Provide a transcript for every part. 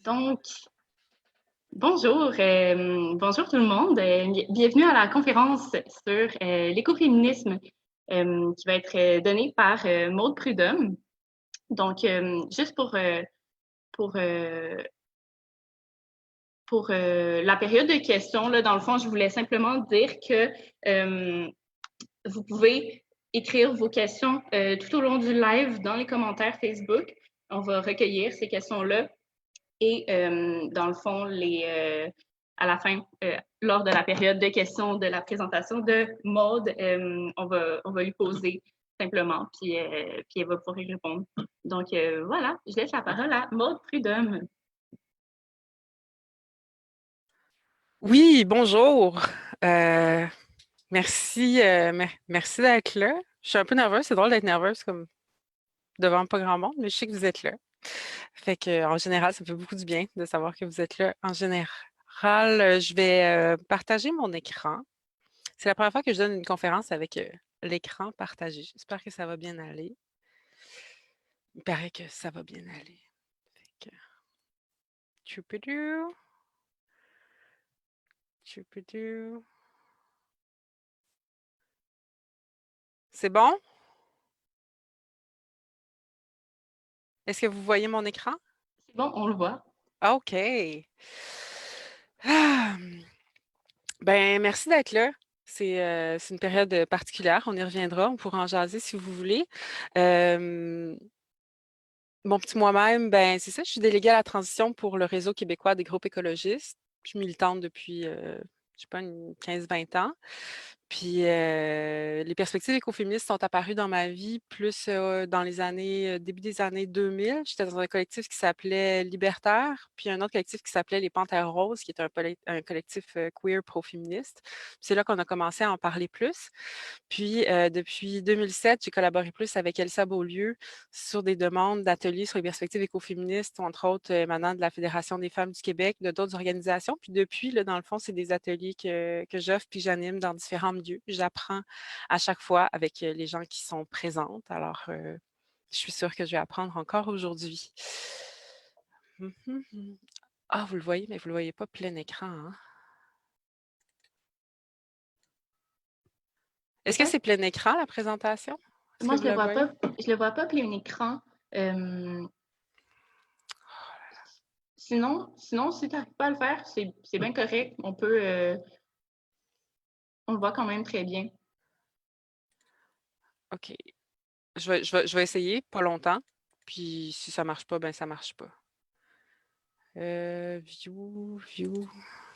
Donc, bonjour, bonjour tout le monde. Bienvenue à la conférence sur l'écoféminisme qui va être donnée par Maude Prudhomme. Donc, juste pour, euh, pour la période de questions, là, dans le fond, je voulais simplement dire que vous pouvez écrire vos questions tout au long du live dans les commentaires Facebook. On va recueillir ces questions-là. Et dans le fond, à la fin, lors de la période de questions de la présentation de Maude, on va lui poser simplement, puis elle va pouvoir y répondre. Donc voilà, je laisse la parole à Maude Prudhomme. Oui, bonjour. Euh, merci d'être là. Je suis un peu nerveuse, c'est drôle d'être nerveuse comme devant pas grand monde, mais je sais que vous êtes là. Fait que en général, ça me fait beaucoup du bien de savoir que vous êtes là. En général, je vais partager mon écran. C'est la première fois que je donne une conférence avec l'écran partagé. J'espère que ça va bien aller. Il paraît que ça va bien aller. Fait que... Tchoupidou, tchoupidou. C'est bon? Est-ce que vous voyez mon écran? C'est bon, on le voit. OK. Ah, ben, merci d'être là. C'est une période particulière. On y reviendra. On pourra en jaser si vous voulez. Euh, Mon petit moi-même, ben, c'est ça. Je suis déléguée à la transition pour le Réseau québécois des groupes écologistes. Je suis militante depuis, je sais pas, une 15-20 ans. Puis les perspectives écoféministes sont apparues dans ma vie plus dans les années, début des années 2000. J'étais dans un collectif qui s'appelait Libertaire, puis un autre collectif qui s'appelait Les Panthères Roses, qui est un collectif queer pro-féministe. C'est là qu'on a commencé à en parler plus. Puis depuis 2007, j'ai collaboré plus avec Elsa Beaulieu sur des demandes d'ateliers sur les perspectives écoféministes, entre autres émanant de la Fédération des femmes du Québec, de d'autres organisations. Puis depuis, là, dans le fond, c'est des ateliers que j'offre puis j'anime dans différents milieux. J'apprends à chaque fois avec les gens qui sont présentes. Alors, je suis sûre que je vais apprendre encore aujourd'hui. Ah, vous le voyez, mais vous ne le voyez pas plein écran. Hein? Est-ce que Peut-être. c'est plein écran, la présentation? Est-ce que Moi, vous la voyez? je le vois pas plein écran. Sinon, si tu n'arrives pas à le faire, c'est bien correct. On le voit quand même très bien. OK. Je vais essayer, pas longtemps. Puis si ça marche pas, ben ça marche pas. View.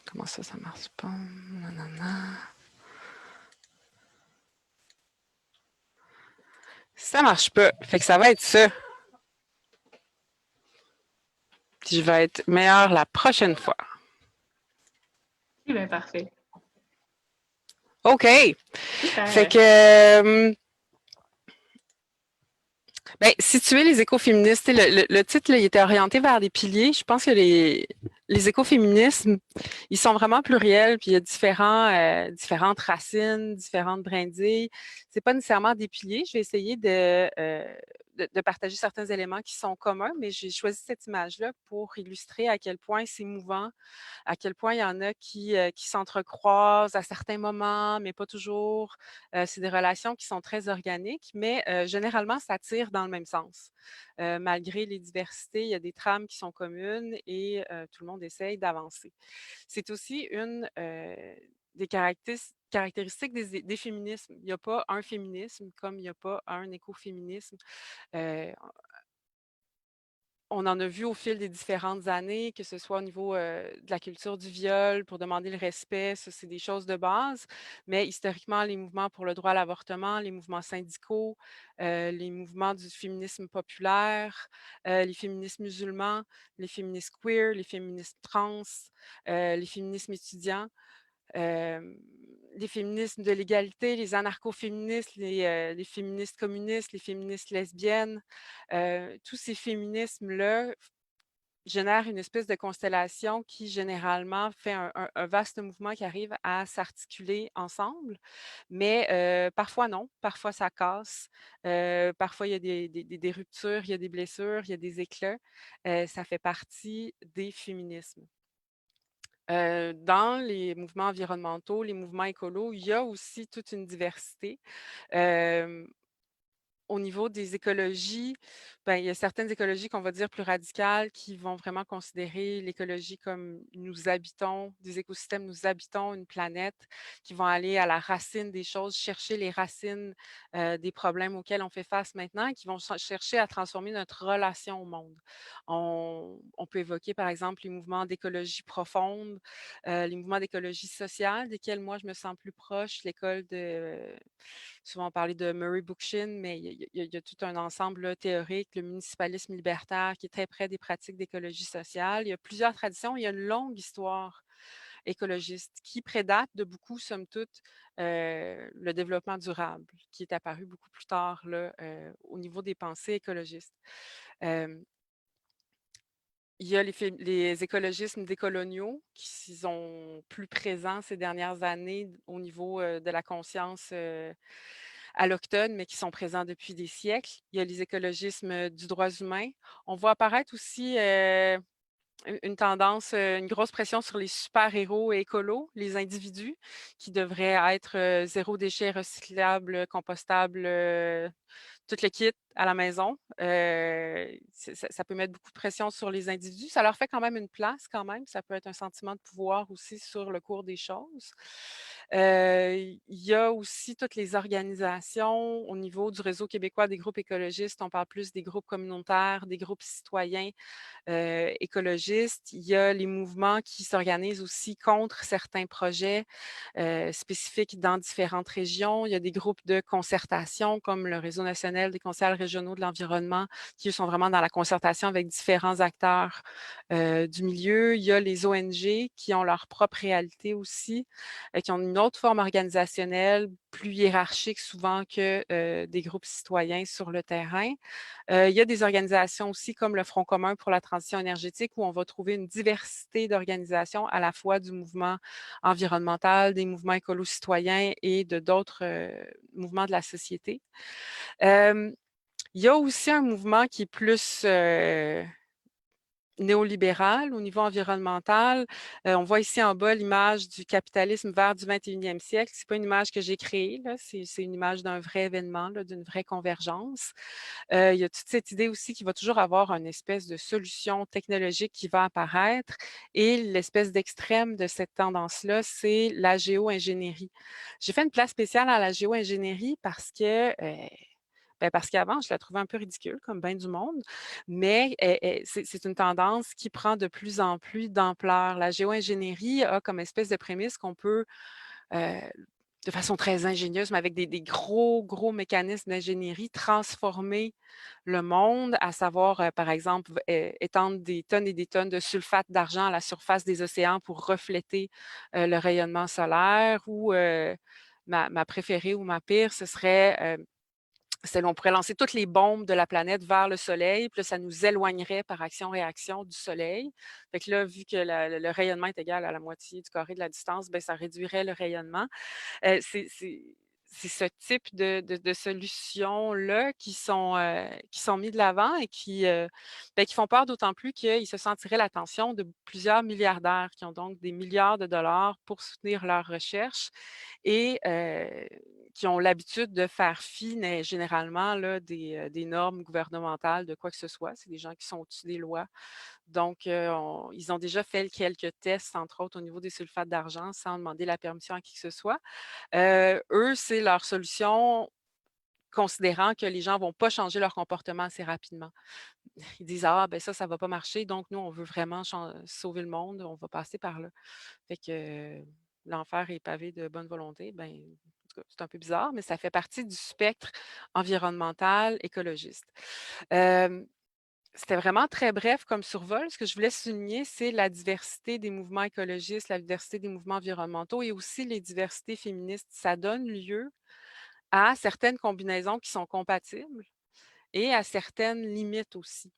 Comment ça marche pas? Nanana. Ça marche pas. Fait que ça va être ça. Puis je vais être meilleure la prochaine fois. C'est bien parfait. OK. Fait Super. que ben, situer les écoféministes, le titre, là, il était orienté vers des piliers. Je pense que les écoféminismes, ils sont vraiment pluriels, puis il y a différentes racines, différentes brindilles. C'est pas nécessairement des piliers. Je vais essayer de partager certains éléments qui sont communs, mais j'ai choisi cette image-là pour illustrer à quel point c'est mouvant, à quel point il y en a qui s'entrecroisent à certains moments, mais pas toujours. C'est des relations qui sont très organiques, mais généralement, ça tire dans le même sens. Malgré les diversités, il y a des trames qui sont communes et tout le monde essaye d'avancer. C'est aussi une des caractéristiques des féminismes. Il n'y a pas un féminisme comme il n'y a pas un écoféminisme. Euh, on en a vu au fil des différentes années, que ce soit au niveau de la culture du viol, pour demander le respect, ça, c'est des choses de base. Mais historiquement, les mouvements pour le droit à l'avortement, les mouvements syndicaux, les mouvements du féminisme populaire, les féministes musulmans, les féministes queer, les féministes trans, les féminismes étudiants, les féminismes de l'égalité, les anarcho-féministes, les féministes communistes, les féministes lesbiennes, tous ces féminismes-là, génère une espèce de constellation qui généralement fait un vaste mouvement qui arrive à s'articuler ensemble. Mais parfois non, parfois ça casse, parfois il y a des ruptures, il y a des blessures, il y a des éclats. Ça fait partie des féminismes. Dans les mouvements environnementaux, les mouvements écolos, il y a aussi toute une diversité. Hem Au niveau des écologies, ben, il y a certaines écologies qu'on va dire plus radicales qui vont vraiment considérer l'écologie comme nous habitons des écosystèmes, nous habitons une planète, qui vont aller à la racine des choses, chercher les racines, des problèmes auxquels on fait face maintenant et qui vont chercher à transformer notre relation au monde. On peut évoquer, par exemple, les mouvements d'écologie profonde, les mouvements d'écologie sociale, desquels moi je me sens plus proche, l'école de souvent on parlait de Murray Bookchin, mais il y a tout un ensemble là, théorique, le municipalisme libertaire qui est très près des pratiques d'écologie sociale. Il y a plusieurs traditions, il y a une longue histoire écologiste qui prédate de beaucoup, somme toute, le développement durable, qui est apparu beaucoup plus tard là, au niveau des pensées écologistes. Euh, il y a les écologismes décoloniaux qui sont plus présents ces dernières années au niveau de la conscience allochtones, mais qui sont présents depuis des siècles. Il y a les écologismes du droit humain. On voit apparaître aussi une tendance, une grosse pression sur les super-héros écolos, les individus qui devraient être zéro déchet, recyclable, compostable, tout le kit à la maison. Ça peut mettre beaucoup de pression sur les individus. Ça leur fait quand même une place, quand même. Ça peut être un sentiment de pouvoir aussi sur le cours des choses. Il y a aussi toutes les organisations au niveau du réseau québécois des groupes écologistes. On parle plus des groupes communautaires, des groupes citoyens écologistes. Il y a les mouvements qui s'organisent aussi contre certains projets spécifiques dans différentes régions. Il y a des groupes de concertation comme le Réseau national des conseils régionaux de l'environnement qui sont vraiment dans la concertation avec différents acteurs du milieu. Il y a les ONG qui ont leur propre réalité aussi, qui ont une autre forme organisationnelle plus hiérarchique souvent que des groupes citoyens sur le terrain. Il y a des organisations aussi comme le Front commun pour la transition énergétique où on va trouver une diversité d'organisations à la fois du mouvement environnemental, des mouvements écolo-citoyens et de d'autres mouvements de la société. Il y a aussi un mouvement qui est plus néolibéral au niveau environnemental. On voit ici en bas l'image du capitalisme vert du 21e siècle. C'est pas une image que j'ai créée, là, c'est une image d'un vrai événement, là, d'une vraie convergence. Il y a toute cette idée aussi qu'il va toujours avoir une espèce de solution technologique qui va apparaître et l'espèce d'extrême de cette tendance-là, c'est la géo-ingénierie. J'ai fait une place spéciale à la géo-ingénierie parce qu'avant, je la trouvais un peu ridicule, comme bien du monde, mais c'est une tendance qui prend de plus en plus d'ampleur. La géo-ingénierie a comme espèce de prémisse qu'on peut, euh, de façon très ingénieuse, mais avec des gros, gros mécanismes d'ingénierie, transformer le monde, à savoir, par exemple, étendre des tonnes et des tonnes de sulfate d'argent à la surface des océans pour refléter le rayonnement solaire ou ma préférée ou ma pire, ce serait c'est on pourrait lancer toutes les bombes de la planète vers le soleil, puis là, ça nous éloignerait par action-réaction du soleil. Fait que là, vu que le rayonnement est égal à la moitié du carré de la distance, ben ça réduirait le rayonnement. C'est ce type de solutions-là qui sont mis de l'avant et qui font peur d'autant plus qu'ils se sentiraient l'attention de plusieurs milliardaires qui ont donc des milliards de dollars pour soutenir leurs recherches et qui ont l'habitude de faire fi, généralement, là, des normes gouvernementales, de quoi que ce soit. C'est des gens qui sont au-dessus des lois. Donc, ils ont déjà fait quelques tests, entre autres au niveau des sulfates d'argent, sans demander la permission à qui que ce soit. Eux, c'est leur solution, considérant que les gens ne vont pas changer leur comportement assez rapidement. Ils disent: «Ah, ben ça va pas marcher, donc nous, on veut vraiment sauver le monde, on va passer par là». Fait que l'enfer est pavé de bonne volonté. Ben, en tout cas, c'est un peu bizarre, mais ça fait partie du spectre environnemental écologiste. Hem, C'était vraiment très bref comme survol. Ce que je voulais souligner, c'est la diversité des mouvements écologistes, la diversité des mouvements environnementaux et aussi les diversités féministes. Ça donne lieu à certaines combinaisons qui sont compatibles et à certaines limites aussi.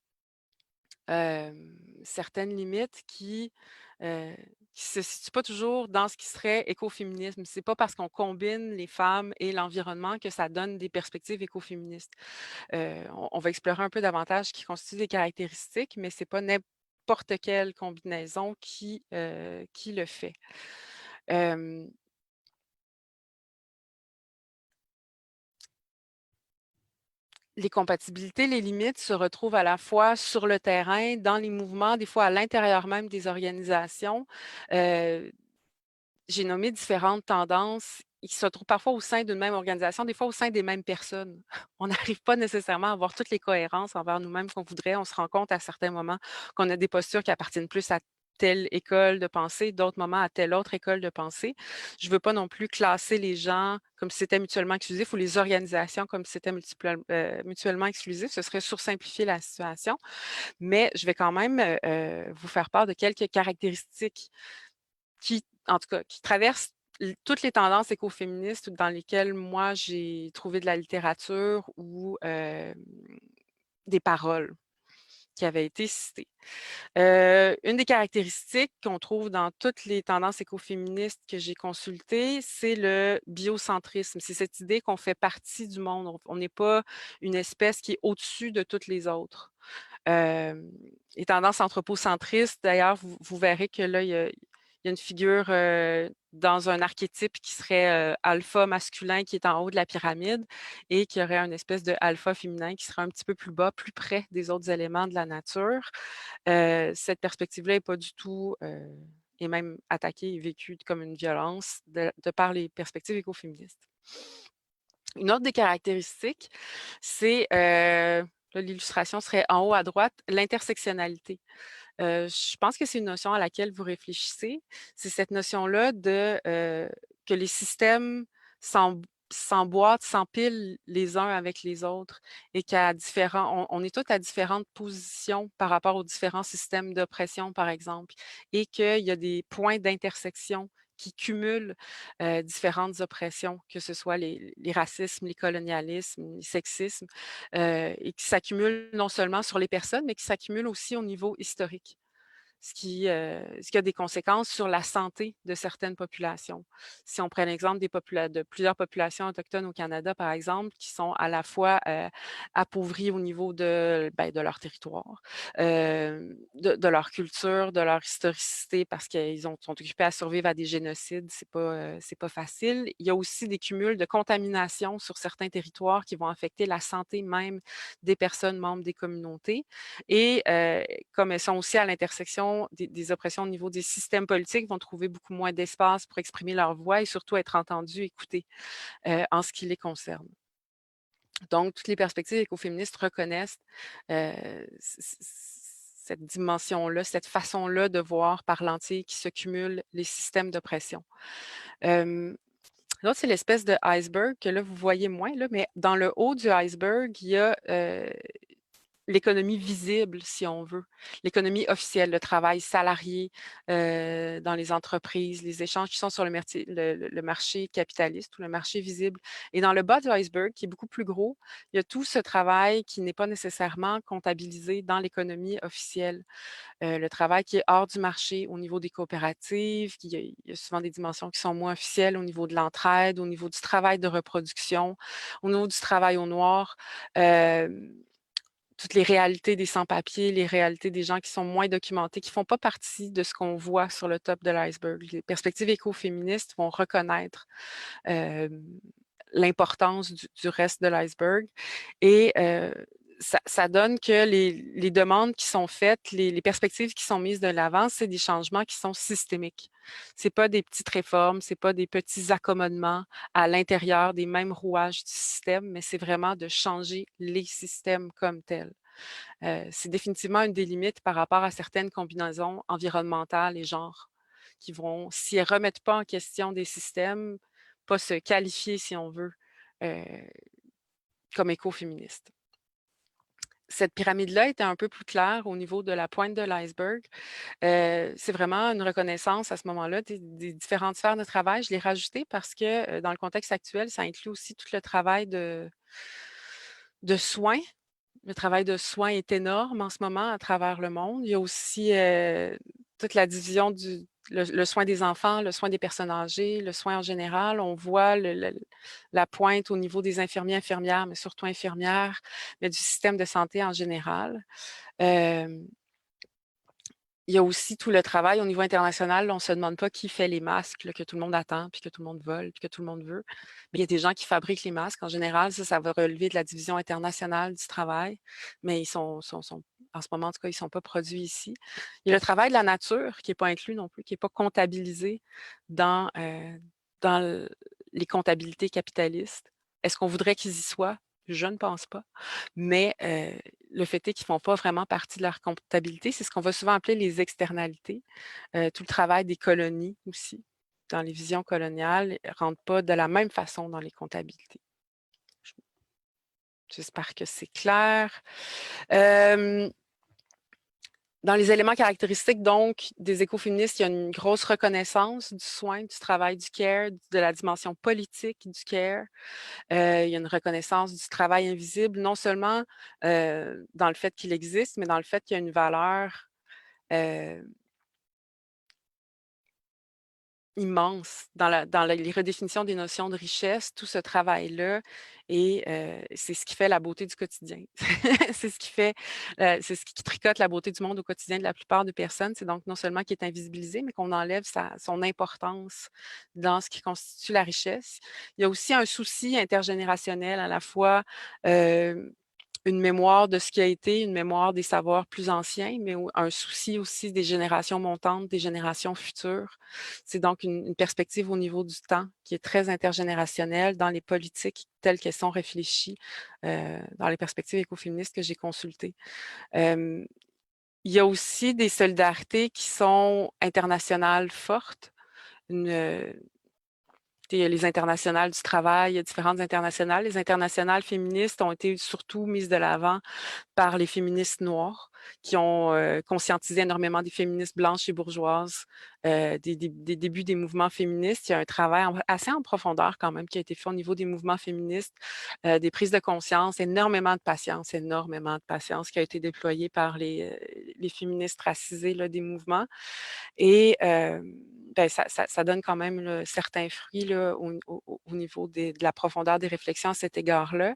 certaines limites qui se situent pas toujours dans ce qui serait écoféminisme. C'est pas parce qu'on combine les femmes et l'environnement que ça donne des perspectives écoféministes. On va explorer un peu davantage ce qui constitue des caractéristiques, mais c'est pas n'importe quelle combinaison qui le fait. Hem Les compatibilités, les limites se retrouvent à la fois sur le terrain, dans les mouvements, des fois à l'intérieur même des organisations. Heu, j'ai nommé différentes tendances qui se trouvent parfois au sein d'une même organisation, des fois au sein des mêmes personnes. On n'arrive pas nécessairement à avoir toutes les cohérences envers nous-mêmes qu'on voudrait. On se rend compte à certains moments qu'on a des postures qui appartiennent plus à telle école de pensée, d'autres moments à telle autre école de pensée. Je ne veux pas non plus classer les gens comme si c'était mutuellement exclusif ou les organisations comme si c'était mutuellement exclusif. Ce serait sursimplifier la situation, mais je vais quand même vous faire part de quelques caractéristiques qui, en tout cas, qui traversent toutes les tendances écoféministes dans lesquelles moi j'ai trouvé de la littérature ou des paroles qui avaient été citées. Une des caractéristiques qu'on trouve dans toutes les tendances écoféministes que j'ai consultées, c'est le biocentrisme. C'est cette idée qu'on fait partie du monde. On n'est pas une espèce qui est au-dessus de toutes les autres. Les tendances anthropocentristes, d'ailleurs, vous verrez que là, il y a une figure dans un archétype qui serait alpha masculin qui est en haut de la pyramide et qui aurait une espèce de alpha féminin qui serait un petit peu plus bas, plus près des autres éléments de la nature. Cette perspective-là n'est pas du tout et même attaquée et vécue comme une violence de par les perspectives écoféministes. Une autre des caractéristiques, c'est, là, l'illustration serait en haut à droite, l'intersectionnalité. Je pense que c'est une notion à laquelle vous réfléchissez. C'est cette notion-là que les systèmes s'emboîtent, s'empilent les uns avec les autres et qu'à différents on est tous à différentes positions par rapport aux différents systèmes d'oppression, par exemple, et qu'il y a des points d'intersection qui cumulent, différentes oppressions, que ce soit les racismes, les colonialismes, les sexismes, et qui s'accumulent non seulement sur les personnes, mais qui s'accumulent aussi au niveau historique ce qui a des conséquences sur la santé de certaines populations. Si on prend l'exemple de plusieurs populations autochtones au Canada, par exemple, qui sont à la fois appauvries au niveau de leur territoire, de leur culture, de leur historicité, parce qu'ils sont occupés à survivre à des génocides, c'est pas facile. Il y a aussi des cumuls de contamination sur certains territoires qui vont affecter la santé même des personnes membres des communautés. Et comme elles sont aussi à l'intersection des oppressions au niveau des systèmes politiques, vont trouver beaucoup moins d'espace pour exprimer leur voix et surtout être entendues, écoutées en ce qui les concerne. Donc, toutes les perspectives écoféministes reconnaissent cette dimension-là, cette façon-là de voir par l'entier qui se cumulent les systèmes d'oppression. L'autre, c'est l'espèce de iceberg que là, vous voyez moins, là, mais dans le haut du iceberg, il y a l'économie visible, si on veut, l'économie officielle, le travail salarié dans les entreprises, les échanges qui sont sur le marché capitaliste ou le marché visible. Et dans le bas du iceberg, qui est beaucoup plus gros, il y a tout ce travail qui n'est pas nécessairement comptabilisé dans l'économie officielle. Le travail qui est hors du marché au niveau des coopératives, il y a souvent des dimensions qui sont moins officielles au niveau de l'entraide, au niveau du travail de reproduction, au niveau du travail au noir. Toutes les réalités des sans-papiers, les réalités des gens qui sont moins documentés, qui ne font pas partie de ce qu'on voit sur le top de l'iceberg. Les perspectives écoféministes vont reconnaître l'importance du reste de l'iceberg et ça donne que les demandes qui sont faites, les perspectives qui sont mises de l'avant, c'est des changements qui sont systémiques. C'est pas des petites réformes, c'est pas des petits accommodements à l'intérieur des mêmes rouages du système, mais c'est vraiment de changer les systèmes comme tels. C'est définitivement une des limites par rapport à certaines combinaisons environnementales et genres qui vont, si elles ne remettent pas en question des systèmes, pas se qualifier, si on veut, euh, comme écoféministes. Cette pyramide-là était un peu plus claire au niveau de la pointe de l'iceberg. C'est vraiment une reconnaissance à ce moment-là des différentes sphères de travail. Je l'ai rajouté parce que dans le contexte actuel, ça inclut aussi tout le travail de soins Le travail de soins est énorme en ce moment à travers le monde. Il y a aussi toute la division le soin des enfants, le soin des personnes âgées, le soin en général. On voit la pointe au niveau des infirmiers, infirmières, mais surtout infirmières, mais du système de santé en général. Euh, il y a aussi tout le travail au niveau international. On ne se demande pas qui fait les masques là, que tout le monde attend, puis que tout le monde vole, puis que tout le monde veut. Mais il y a des gens qui fabriquent les masques. En général, ça va relever de la division internationale du travail. Mais en ce moment, en tout cas, ils ne sont pas produits ici. Il y a le travail de la nature qui n'est pas inclus non plus, qui n'est pas comptabilisé dans, dans les comptabilités capitalistes. Est-ce qu'on voudrait qu'ils y soient? Je ne pense pas. Mais le fait est qu'ils ne font pas vraiment partie de leur comptabilité. C'est ce qu'on va souvent appeler les externalités. Tout le travail des colonies aussi, dans les visions coloniales, ne rentre pas de la même façon dans les comptabilités. J'espère que c'est clair. Dans les éléments caractéristiques, donc, des écoféministes, il y a une grosse reconnaissance du soin, du travail du care, de la dimension politique du care. Il y a une reconnaissance du travail invisible, non seulement dans le fait qu'il existe, mais dans le fait qu'il y a une valeur immense dans les redéfinitions des notions de richesse, tout ce travail-là, et c'est ce qui fait la beauté du quotidien. C'est ce qui fait, c'est ce qui tricote la beauté du monde au quotidien de la plupart des personnes. C'est donc non seulement qu'il est invisibilisé, mais qu'on enlève son importance dans ce qui constitue la richesse. Il y a aussi un souci intergénérationnel à la fois. Une mémoire de ce qui a été, une mémoire des savoirs plus anciens, mais un souci aussi des générations montantes, des générations futures. C'est donc une perspective au niveau du temps qui est très intergénérationnelle dans les politiques telles qu'elles sont réfléchies dans les perspectives écoféministes que j'ai consultées. Il y a aussi des solidarités qui sont internationales fortes. Il y a les internationales du travail, il y a différentes internationales. Les internationales féministes ont été surtout mises de l'avant par les féministes noires qui ont conscientisé énormément des féministes blanches et bourgeoises des débuts des mouvements féministes. Il y a un travail assez en profondeur quand même qui a été fait au niveau des mouvements féministes, des prises de conscience, énormément de patience qui a été déployée par les féministes racisées là, des mouvements. Et ben, ça donne quand même là, certains fruits là, au niveau de la profondeur des réflexions à cet égard-là.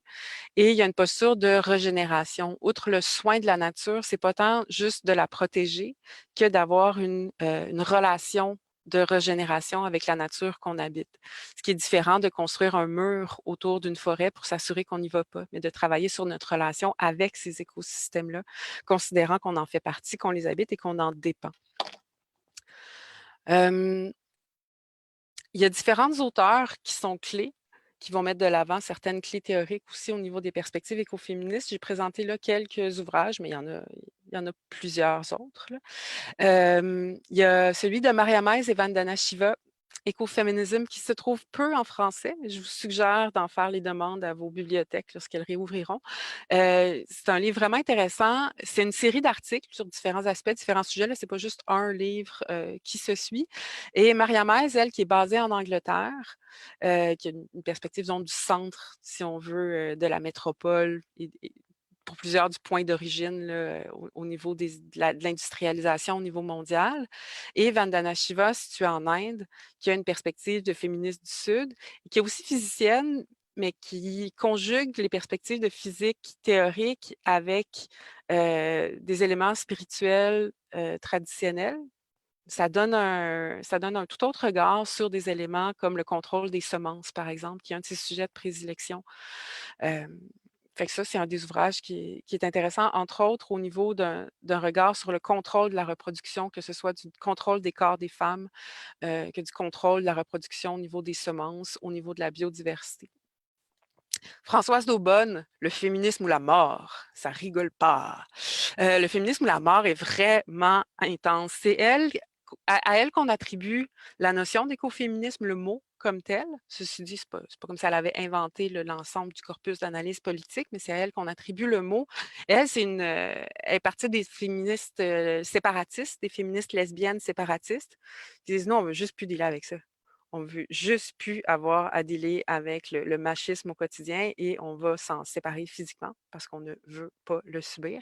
Et il y a une posture de régénération. Outre le soin de la nature, c'est pas tant juste de la protéger que d'avoir une relation de régénération avec la nature qu'on habite. Ce qui est différent de construire un mur autour d'une forêt pour s'assurer qu'on n'y va pas, mais de travailler sur notre relation avec ces écosystèmes-là, considérant qu'on en fait partie, qu'on les habite et qu'on en dépend. Il y a différents auteurs qui sont clés, qui vont mettre de l'avant certaines clés théoriques aussi au niveau des perspectives écoféministes. J'ai présenté là quelques ouvrages, mais il y en a plusieurs autres. Il y a celui de Maria Maïs et Vandana Shiva, Écoféminisme, qui se trouve peu en français, mais je vous suggère d'en faire les demandes à vos bibliothèques lorsqu'elles réouvriront. C'est un livre vraiment intéressant. C'est une série d'articles sur différents aspects, différents sujets. Ce n'est pas juste un livre qui se suit. Et Maria Maïs, elle, qui est basée en Angleterre, qui a une perspective, disons, du centre, si on veut, de la métropole et pour plusieurs du point d'origine au niveau de l'industrialisation au niveau mondial. Et Vandana Shiva, située en Inde, qui a une perspective de féministe du Sud, et qui est aussi physicienne, mais qui conjugue les perspectives de physique théorique avec des éléments spirituels traditionnels. Ça donne un tout autre regard sur des éléments comme le contrôle des semences, par exemple, qui est un de ses sujets de prédilection. Fait que ça, c'est un des ouvrages qui est intéressant, entre autres au niveau d'un regard sur le contrôle de la reproduction, que ce soit du contrôle des corps des femmes, que du contrôle de la reproduction au niveau des semences, au niveau de la biodiversité. Françoise d'Aubonne, le féminisme ou la mort, ça rigole pas. Le féminisme ou la mort est vraiment intense. C'est à elle qu'on attribue la notion d'écoféminisme, le mot comme tel. Ceci dit, c'est pas comme si elle avait inventé l'ensemble du corpus d'analyse politique, mais c'est à elle qu'on attribue le mot. Elle, elle est partie des féministes séparatistes, des féministes lesbiennes séparatistes, qui disent non, on veut juste plus dealer avec ça. On veut juste plus avoir à dealer avec le machisme au quotidien et on va s'en séparer physiquement parce qu'on ne veut pas le subir.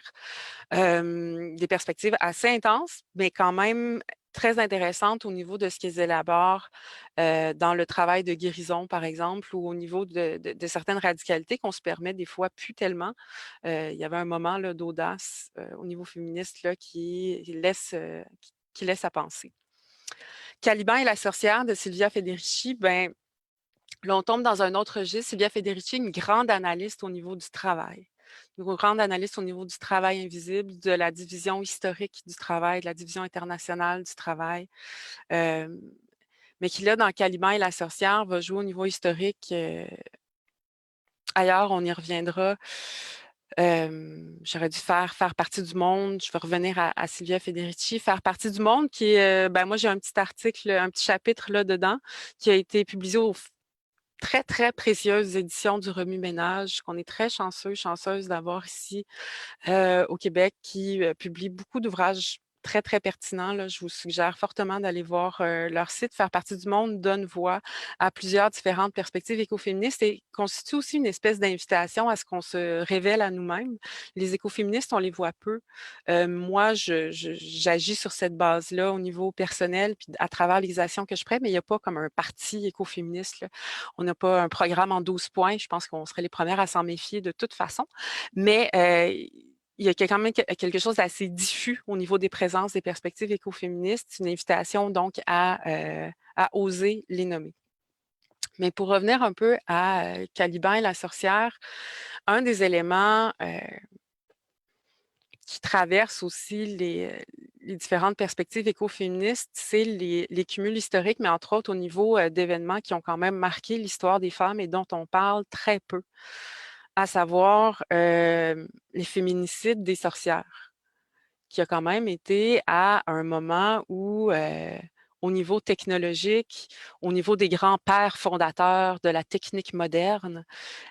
Des perspectives assez intenses, mais quand même très intéressantes au niveau de ce qu'ils élaborent dans le travail de guérison, par exemple, ou au niveau de certaines radicalités qu'on se permet des fois plus tellement. Il y avait un moment là, d'audace au niveau féministe là, qui laisse à penser. Caliban et la sorcière de Silvia Federici, ben, là, on tombe dans un autre registre. Silvia Federici, une grande analyste au niveau du travail. Une grande analyste au niveau du travail invisible, de la division historique du travail, de la division internationale du travail. Mais qui, là, dans Caliban et la sorcière, va jouer au niveau historique. Ailleurs, on y reviendra. J'aurais dû faire partie du monde. Je vais revenir à Silvia Federici. Faire partie du monde qui est, ben moi, j'ai un petit article, un petit chapitre là dedans qui a été publié aux très, très précieuses éditions du Remue-Ménage, qu'on est très chanceuse d'avoir ici au Québec, qui publie beaucoup d'ouvrages très, très pertinents. Là. Je vous suggère fortement d'aller voir leur site. Faire partie du monde donne voix à plusieurs différentes perspectives écoféministes et constitue aussi une espèce d'invitation à ce qu'on se révèle à nous-mêmes. Les écoféministes, on les voit peu. Moi, j'agis sur cette base-là au niveau personnel, puis à travers les actions que je prends, mais il n'y a pas comme un parti écoféministe. Là. On n'a pas un programme en 12 points. Je pense qu'on serait les premières à s'en méfier de toute façon. Mais il y a quand même quelque chose d'assez diffus au niveau des présences des perspectives écoféministes, une invitation donc à oser les nommer. Mais pour revenir un peu à Caliban et la sorcière, un des éléments qui traverse aussi les différentes perspectives écoféministes, c'est les cumuls historiques, mais entre autres au niveau d'événements qui ont quand même marqué l'histoire des femmes et dont on parle très peu, à savoir les féminicides des sorcières, qui a quand même été à un moment où, au niveau technologique, au niveau des grands pères fondateurs de la technique moderne,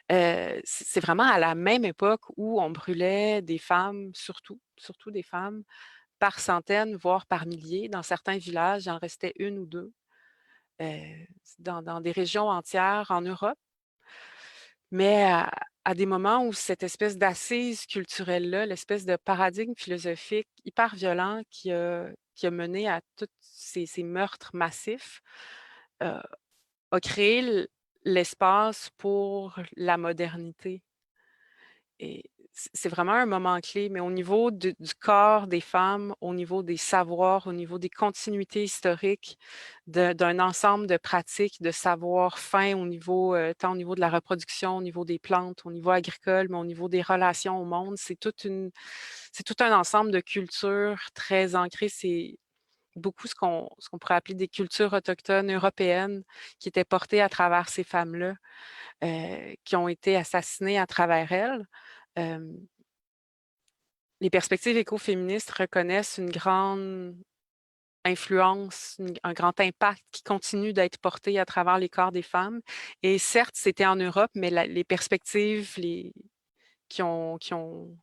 c'est vraiment à la même époque où on brûlait des femmes, surtout des femmes, par centaines, voire par milliers. Dans certains villages, il en restait une ou deux, dans des régions entières en Europe. Mais à des moments où cette espèce d'assise culturelle-là, l'espèce de paradigme philosophique hyper violent qui a mené à tous ces meurtres massifs, a créé l'espace pour la modernité. Et c'est vraiment un moment clé, mais au niveau du corps des femmes, au niveau des savoirs, au niveau des continuités historiques, d'un ensemble de pratiques, de savoirs fins au niveau, tant au niveau de la reproduction, au niveau des plantes, au niveau agricole, mais au niveau des relations au monde, c'est tout un ensemble de cultures très ancrées. C'est beaucoup ce qu'on pourrait appeler des cultures autochtones européennes qui étaient portées à travers ces femmes-là, qui ont été assassinées à travers elles. Les perspectives écoféministes reconnaissent une grande influence, un grand impact qui continue d'être porté à travers les corps des femmes. Et certes, c'était en Europe, mais les perspectives qui ont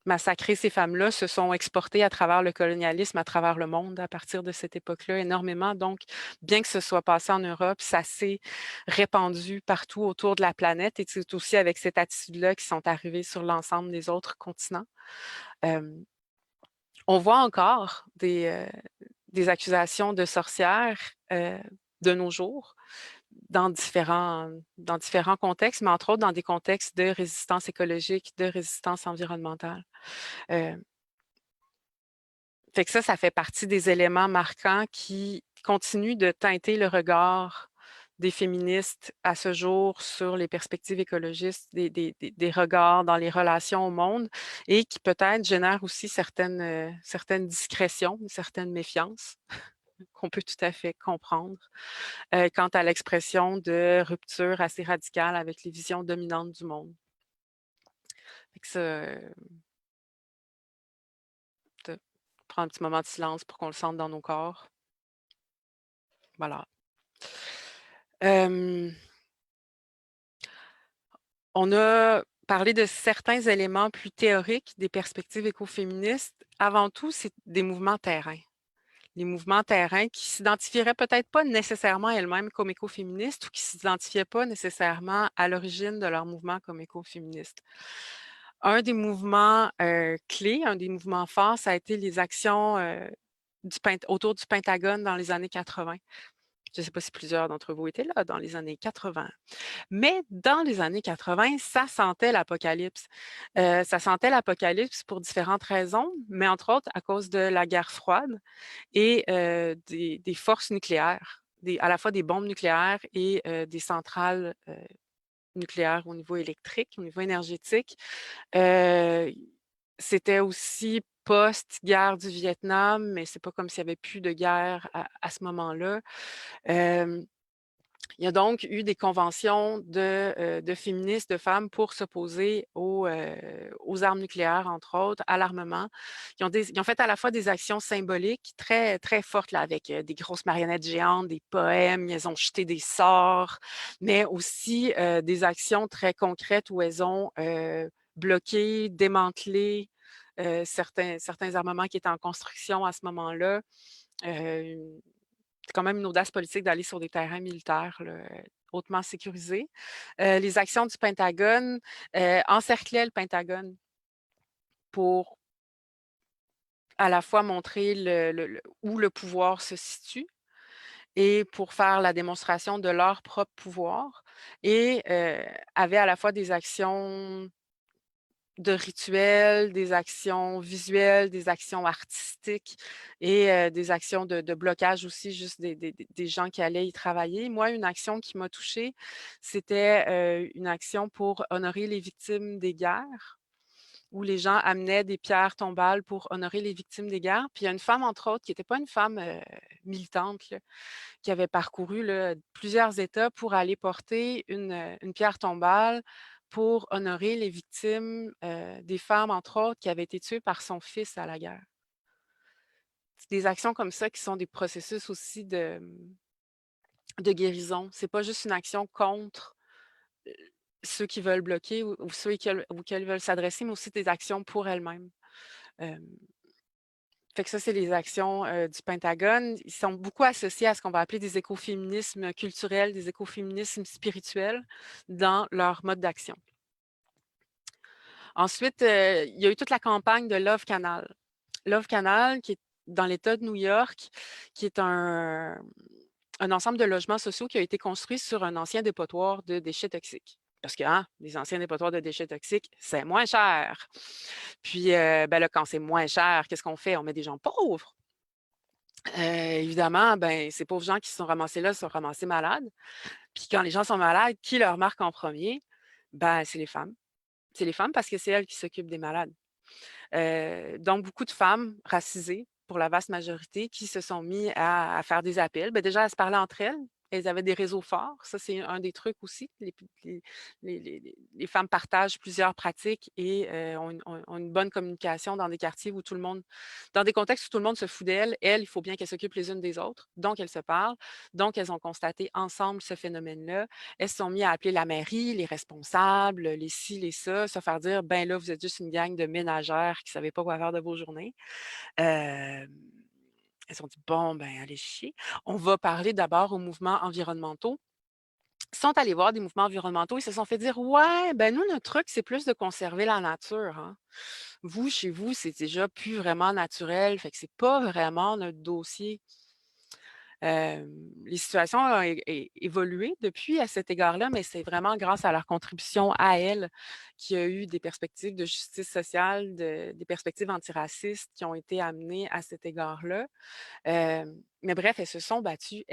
massacré ces femmes-là se sont exportées à travers le colonialisme, à travers le monde à partir de cette époque-là énormément. Donc, bien que ce soit passé en Europe, ça s'est répandu partout autour de la planète et c'est aussi avec cette attitude-là qui sont arrivés sur l'ensemble des autres continents. On voit encore des accusations de sorcières de nos jours dans différents contextes, mais entre autres dans des contextes de résistance écologique, de résistance environnementale. Fait que ça fait partie des éléments marquants qui continuent de teinter le regard des féministes à ce jour sur les perspectives écologistes, des regards dans les relations au monde et qui peut-être génèrent aussi certaines discrétions, une certaine méfiance qu'on peut tout à fait comprendre quant à l'expression de rupture assez radicale avec les visions dominantes du monde. Fait que ça, prends un petit moment de silence pour qu'on le sente dans nos corps. Voilà. On a parlé de certains éléments plus théoriques des perspectives écoféministes. Avant tout, c'est des mouvements terrain. les mouvements terrain qui s'identifieraient peut-être pas nécessairement elles-mêmes comme écoféministes ou qui s'identifiaient pas nécessairement à l'origine de leur mouvement comme écoféministes. Un des mouvements clés, un des mouvements forts, ça a été les actions autour du Pentagone dans les années 80. Je ne sais pas si plusieurs d'entre vous étaient là dans les années 80. Mais dans les années 80, ça sentait l'apocalypse. Ça sentait l'apocalypse pour différentes raisons, mais entre autres à cause de la guerre froide et des forces nucléaires, à la fois des bombes nucléaires et des centrales nucléaires au niveau électrique, au niveau énergétique. C'était aussi post-guerre du Vietnam, mais c'est pas comme s'il y avait plus de guerre à ce moment-là. Il y a donc eu des conventions de féministes, de femmes pour s'opposer aux armes nucléaires, entre autres, à l'armement. Ils ont fait à la fois des actions symboliques très, très fortes, là, avec des grosses marionnettes géantes, des poèmes, ils ont jeté des sorts, mais aussi des actions très concrètes où elles ont bloqué, démantelé certains armements qui étaient en construction à ce moment-là. C'est quand même une audace politique d'aller sur des terrains militaires là, hautement sécurisés. Les actions du Pentagone encerclaient le Pentagone pour à la fois montrer où le pouvoir se situe et pour faire la démonstration de leur propre pouvoir et avaient à la fois des actions de rituels, des actions visuelles, des actions artistiques et des actions de blocage aussi, juste des gens qui allaient y travailler. Moi, une action qui m'a touchée, c'était une action pour honorer les victimes des guerres, où les gens amenaient des pierres tombales pour honorer les victimes des guerres. Puis il y a une femme, entre autres, qui n'était pas une femme militante, là, qui avait parcouru là, plusieurs États pour aller porter une pierre tombale pour honorer les victimes des femmes, entre autres, qui avaient été tuées par son fils à la guerre. C'est des actions comme ça qui sont des processus aussi de guérison. C'est pas juste une action contre ceux qui veulent bloquer ou ceux auxquels veulent s'adresser, mais aussi des actions pour elles-mêmes. Euh, Fait que ça, c'est les actions du Pentagone. Ils sont beaucoup associés à ce qu'on va appeler des écoféminismes culturels, des écoféminismes spirituels dans leur mode d'action. Ensuite, il y a eu toute la campagne de Love Canal. Love Canal, qui est dans l'État de New York, qui est un ensemble de logements sociaux qui a été construit sur un ancien dépotoir de déchets toxiques. Parce que hein, les anciens dépotoirs de déchets toxiques, c'est moins cher. Puis, ben là, quand c'est moins cher, qu'est-ce qu'on fait? On met des gens pauvres. Évidemment, ben, ces pauvres gens qui se sont ramassés là se sont ramassés malades. Puis quand les gens sont malades, qui leur marque en premier? Ben, c'est les femmes. C'est les femmes parce que c'est elles qui s'occupent des malades. Donc, beaucoup de femmes racisées, pour la vaste majorité, qui se sont mis à faire des appels. Ben, déjà, à se parler entre elles. Elles avaient des réseaux forts. Ça, c'est un des trucs aussi. Les femmes partagent plusieurs pratiques et ont une bonne communication dans des quartiers où tout le monde, dans des contextes où tout le monde se fout d'elles. Elles, il faut bien qu'elles s'occupent les unes des autres. Donc, elles se parlent. Donc, elles ont constaté ensemble ce phénomène-là. Elles se sont mis à appeler la mairie, les responsables, les ci, les ça, se faire dire, ben là, vous êtes juste une gang de ménagères qui ne savaient pas quoi faire de vos journées. Elles ont dit, bon, ben allez chier. On va parler d'abord aux mouvements environnementaux. Ils sont allés voir des mouvements environnementaux, ils se sont fait dire, ouais, ben nous, notre truc, c'est plus de conserver la nature. Hein. Vous, chez vous, c'est déjà plus vraiment naturel, fait que c'est pas vraiment notre dossier. Les situations ont évolué depuis à cet égard-là, mais c'est vraiment grâce à leur contribution à elles qu'il y a eu des perspectives de justice sociale, des perspectives antiracistes qui ont été amenées à cet égard-là. Mais bref, elles se sont battues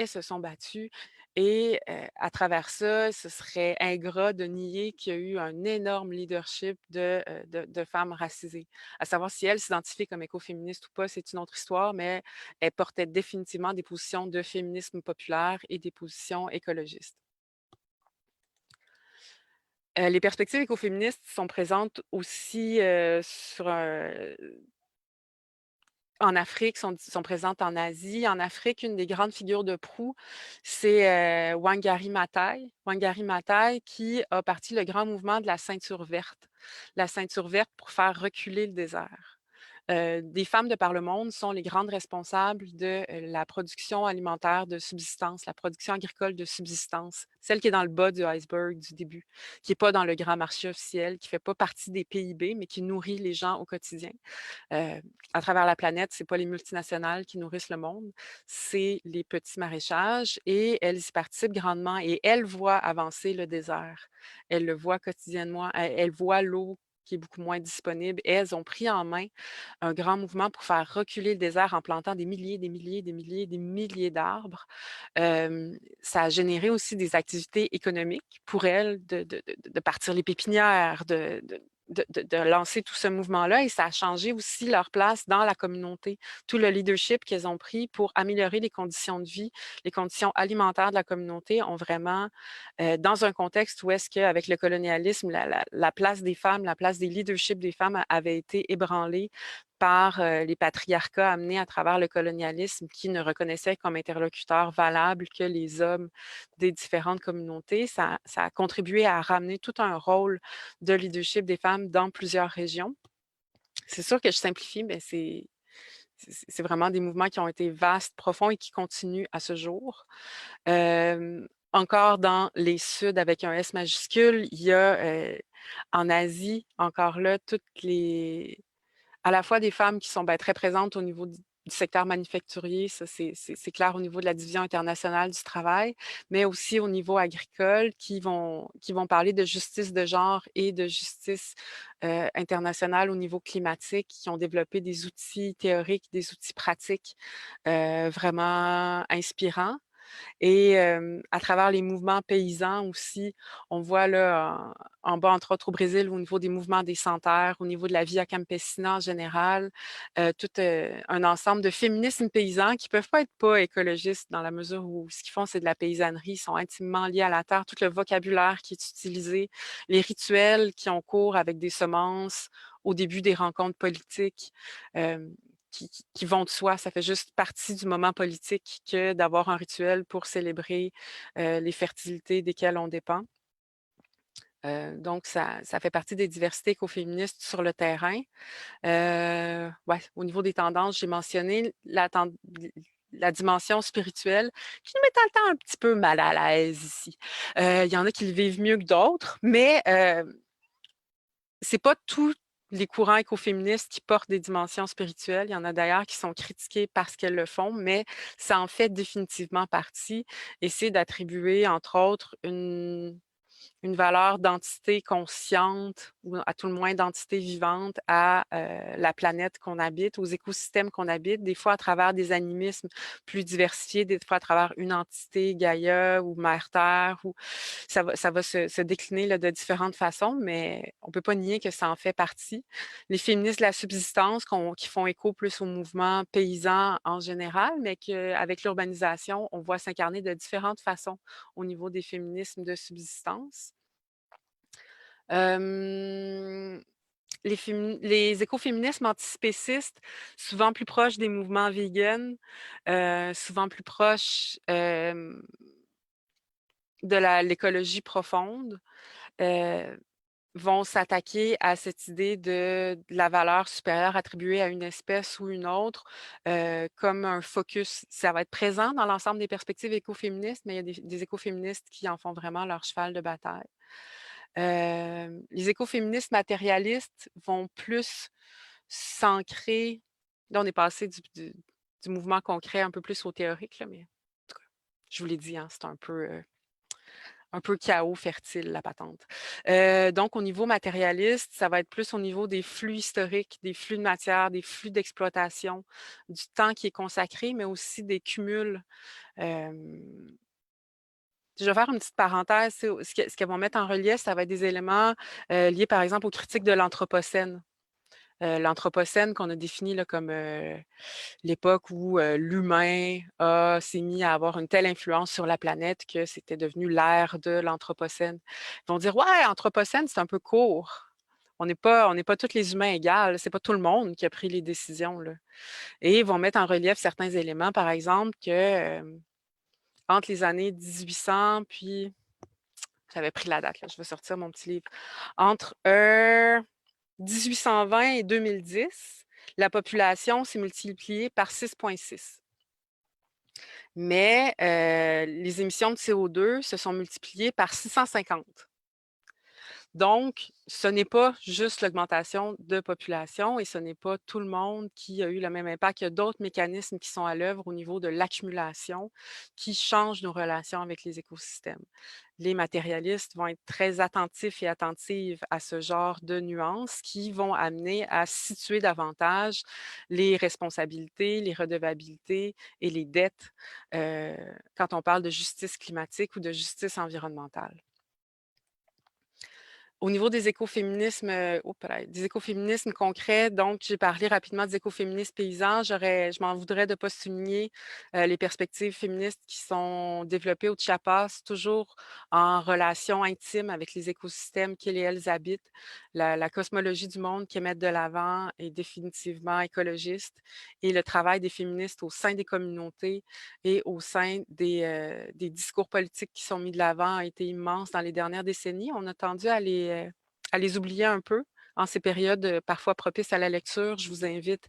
et à travers ça, ce serait ingrat de nier qu'il y a eu un énorme leadership de femmes racisées. À savoir si elles s'identifient comme écoféministes ou pas, c'est une autre histoire, mais elles portaient définitivement des positions de féminisme populaire et des positions écologistes. Les perspectives écoféministes sont présentes aussi en Afrique, sont présentes en Asie. En Afrique, une des grandes figures de proue, c'est Wangari Maathai. Wangari Maathai qui a parti le grand mouvement de la ceinture verte. La ceinture verte pour faire reculer le désert. des femmes de par le monde sont les grandes responsables de la production alimentaire de subsistance, la production agricole de subsistance, celle qui est dans le bas du iceberg du début, qui n'est pas dans le grand marché officiel, qui ne fait pas partie des PIB, mais qui nourrit les gens au quotidien. À travers la planète, ce n'est pas les multinationales qui nourrissent le monde, c'est les petits maraîchages et elles y participent grandement et elles voient avancer le désert. Elles le voient quotidiennement, elles voient l'eau qui est beaucoup moins disponible et elles ont pris en main un grand mouvement pour faire reculer le désert en plantant des milliers, des milliers, des milliers, des milliers d'arbres. Ça a généré aussi des activités économiques pour elles de partir les pépinières, de lancer tout ce mouvement-là et ça a changé aussi leur place dans la communauté. Tout le leadership qu'elles ont pris pour améliorer les conditions de vie, les conditions alimentaires de la communauté ont vraiment, dans un contexte où est-ce qu'avec le colonialisme, la place des femmes, la place des leaderships des femmes avait été ébranlée par les patriarcats amenés à travers le colonialisme qui ne reconnaissaient comme interlocuteurs valables que les hommes des différentes communautés. Ça a contribué à ramener tout un rôle de leadership des femmes dans plusieurs régions. C'est sûr que je simplifie, mais c'est vraiment des mouvements qui ont été vastes, profonds et qui continuent à ce jour. Encore dans les Suds avec un S majuscule, il y a en Asie, encore là, à la fois des femmes qui sont très présentes au niveau du secteur manufacturier, ça c'est clair au niveau de la division internationale du travail, mais aussi au niveau agricole qui vont parler de justice de genre et de justice internationale au niveau climatique, qui ont développé des outils théoriques, des outils pratiques vraiment inspirants. Et à travers les mouvements paysans aussi, on voit là en bas, entre autres au Brésil, au niveau des mouvements des sans-terre, au niveau de la Via Campesina en général, tout un ensemble de féminismes paysans qui ne peuvent pas être pas écologistes dans la mesure où ce qu'ils font, c'est de la paysannerie, ils sont intimement liés à la terre, tout le vocabulaire qui est utilisé, les rituels qui ont cours avec des semences au début des rencontres politiques. Qui vont de soi. Ça fait juste partie du moment politique que d'avoir un rituel pour célébrer les fertilités desquelles on dépend. Donc, ça fait partie des diversités écoféministes sur le terrain. Ouais, au niveau des tendances, j'ai mentionné la dimension spirituelle qui nous met tout le temps un petit peu mal à l'aise ici. Il y en a qui le vivent mieux que d'autres, mais c'est pas tous les courants écoféministes qui portent des dimensions spirituelles. Il y en a d'ailleurs qui sont critiqués parce qu'elles le font, mais ça en fait définitivement partie. Et c'est d'attribuer, entre autres, une valeur d'entité consciente ou à tout le moins d'entité vivante à la planète qu'on habite, aux écosystèmes qu'on habite, des fois à travers des animismes plus diversifiés, des fois à travers une entité, Gaïa ou Mère Terre, ou ça va se décliner là, de différentes façons, mais on ne peut pas nier que ça en fait partie. Les féministes de la subsistance qui font écho plus au mouvement paysan en général, mais qu'avec l'urbanisation, on voit s'incarner de différentes façons au niveau des féminismes de subsistance. Les écoféminismes antispécistes, souvent plus proches des mouvements vegan, souvent plus proches de l'écologie profonde, vont s'attaquer à cette idée de la valeur supérieure attribuée à une espèce ou une autre comme un focus. Ça va être présent dans l'ensemble des perspectives écoféministes, mais il y a des écoféministes qui en font vraiment leur cheval de bataille. Les écoféministes matérialistes vont plus s'ancrer. Là, on est passé du mouvement concret un peu plus au théorique, là, mais en tout cas, je vous l'ai dit, hein, c'est un peu chaos fertile, la patente. Donc, au niveau matérialiste, ça va être plus au niveau des flux historiques, des flux de matière, des flux d'exploitation, du temps qui est consacré, mais aussi des cumuls. Je vais faire une petite parenthèse. Ce qu'elles vont mettre en relief, ça va être des éléments liés, par exemple, aux critiques de l'Anthropocène. L'Anthropocène qu'on a défini là, comme l'époque où l'humain s'est mis à avoir une telle influence sur la planète que c'était devenu l'ère de l'Anthropocène. Ils vont dire, ouais, Anthropocène, c'est un peu court. On n'est pas tous les humains égaux. C'est pas tout le monde qui a pris les décisions, là. Et ils vont mettre en relief certains éléments, par exemple, que entre les années 1800 puis j'avais pris la date, là, je vais sortir mon petit livre. Entre 1820 et 2010, La population s'est multipliée par 6,6. Mais les émissions de CO2 se sont multipliées par 650. Donc, ce n'est pas juste l'augmentation de population et ce n'est pas tout le monde qui a eu le même impact. Il y a d'autres mécanismes qui sont à l'œuvre au niveau de l'accumulation qui changent nos relations avec les écosystèmes. Les matérialistes vont être très attentifs et attentives à ce genre de nuances qui vont amener à situer davantage les responsabilités, les redevabilités et les dettes quand on parle de justice climatique ou de justice environnementale. Au niveau des écoféminismes, des écoféminismes concrets, donc j'ai parlé rapidement des écoféminismes paysans. Je m'en voudrais de ne pas souligner les perspectives féministes qui sont développées au Chiapas, toujours en relation intime avec les écosystèmes qu'ils et elles habitent. La cosmologie du monde qu'elles mettent de l'avant est définitivement écologiste et le travail des féministes au sein des communautés et au sein des discours politiques qui sont mis de l'avant a été immense dans les dernières décennies. On a tendu à les oublier un peu en ces périodes parfois propices à la lecture. Je vous invite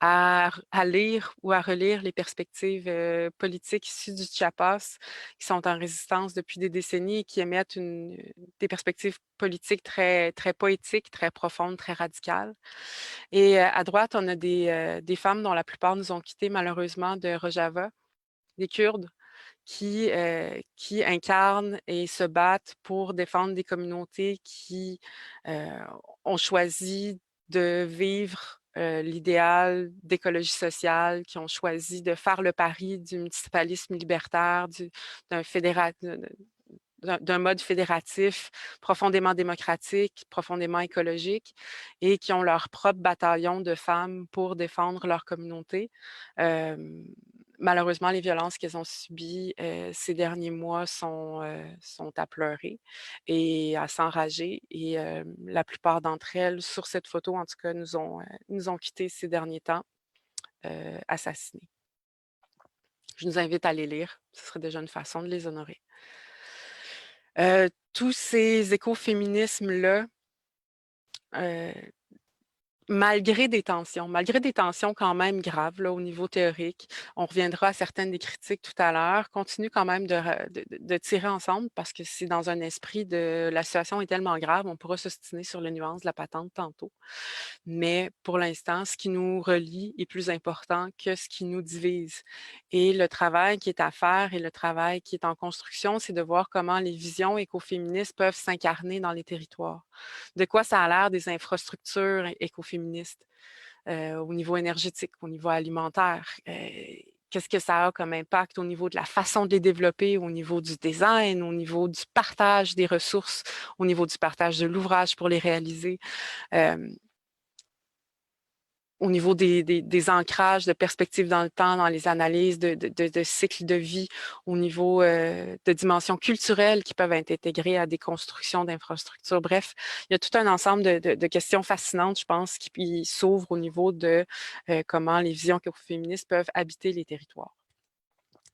à lire ou à relire les perspectives politiques issues du Chiapas qui sont en résistance depuis des décennies et qui émettent des perspectives politiques très, très poétiques, très profondes, très radicales. Et à droite, on a des femmes dont la plupart nous ont quittés malheureusement de Rojava, des Kurdes, qui incarnent et se battent pour défendre des communautés qui ont choisi de vivre l'idéal d'écologie sociale, qui ont choisi de faire le pari du municipalisme libertaire, d'un mode fédératif profondément démocratique, profondément écologique, et qui ont leur propre bataillon de femmes pour défendre leur communauté. Malheureusement, les violences qu'elles ont subies ces derniers mois sont à pleurer et à s'enrager. Et la plupart d'entre elles, sur cette photo, en tout cas, nous ont quittés ces derniers temps, assassinés. Je nous invite à les lire. Ce serait déjà une façon de les honorer. Tous ces écoféminismes-là, malgré des tensions quand même graves là, au niveau théorique, on reviendra à certaines des critiques tout à l'heure, continuent quand même de tirer ensemble parce que c'est dans un esprit de la situation est tellement grave, on pourra s'ostiner sur les nuances de la patente tantôt. Mais pour l'instant, ce qui nous relie est plus important que ce qui nous divise. Et le travail qui est à faire et le travail qui est en construction, c'est de voir comment les visions écoféministes peuvent s'incarner dans les territoires. De quoi ça a l'air des infrastructures écoféministes au niveau énergétique, au niveau alimentaire? Qu'est-ce que ça a comme impact au niveau de la façon de les développer, au niveau du design, au niveau du partage des ressources, au niveau du partage de l'ouvrage pour les réaliser? Au niveau des ancrages de perspectives dans le temps, dans les analyses de cycles de vie, au niveau de dimensions culturelles qui peuvent être intégrées à des constructions d'infrastructures. Bref, il y a tout un ensemble de questions fascinantes, je pense, qui s'ouvrent au niveau de comment les visions féministes peuvent habiter les territoires.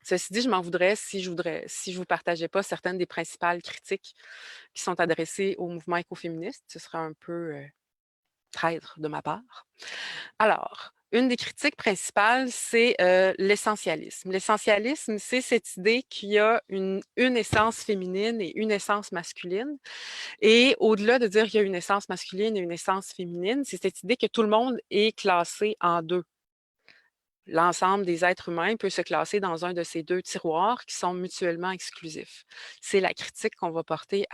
Ceci dit, je m'en voudrais si je ne vous partageais pas certaines des principales critiques qui sont adressées au mouvement écoféministe. Ce serait un peu traître de ma part. Alors, une des critiques principales, c'est l'essentialisme. L'essentialisme, c'est cette idée qu'il y a une essence féminine et une essence masculine. Et au-delà de dire qu'il y a une essence masculine et une essence féminine, c'est cette idée que tout le monde est classé en deux. L'ensemble des êtres humains peut se classer dans un de ces deux tiroirs qui sont mutuellement exclusifs. C'est la critique qu'on va porter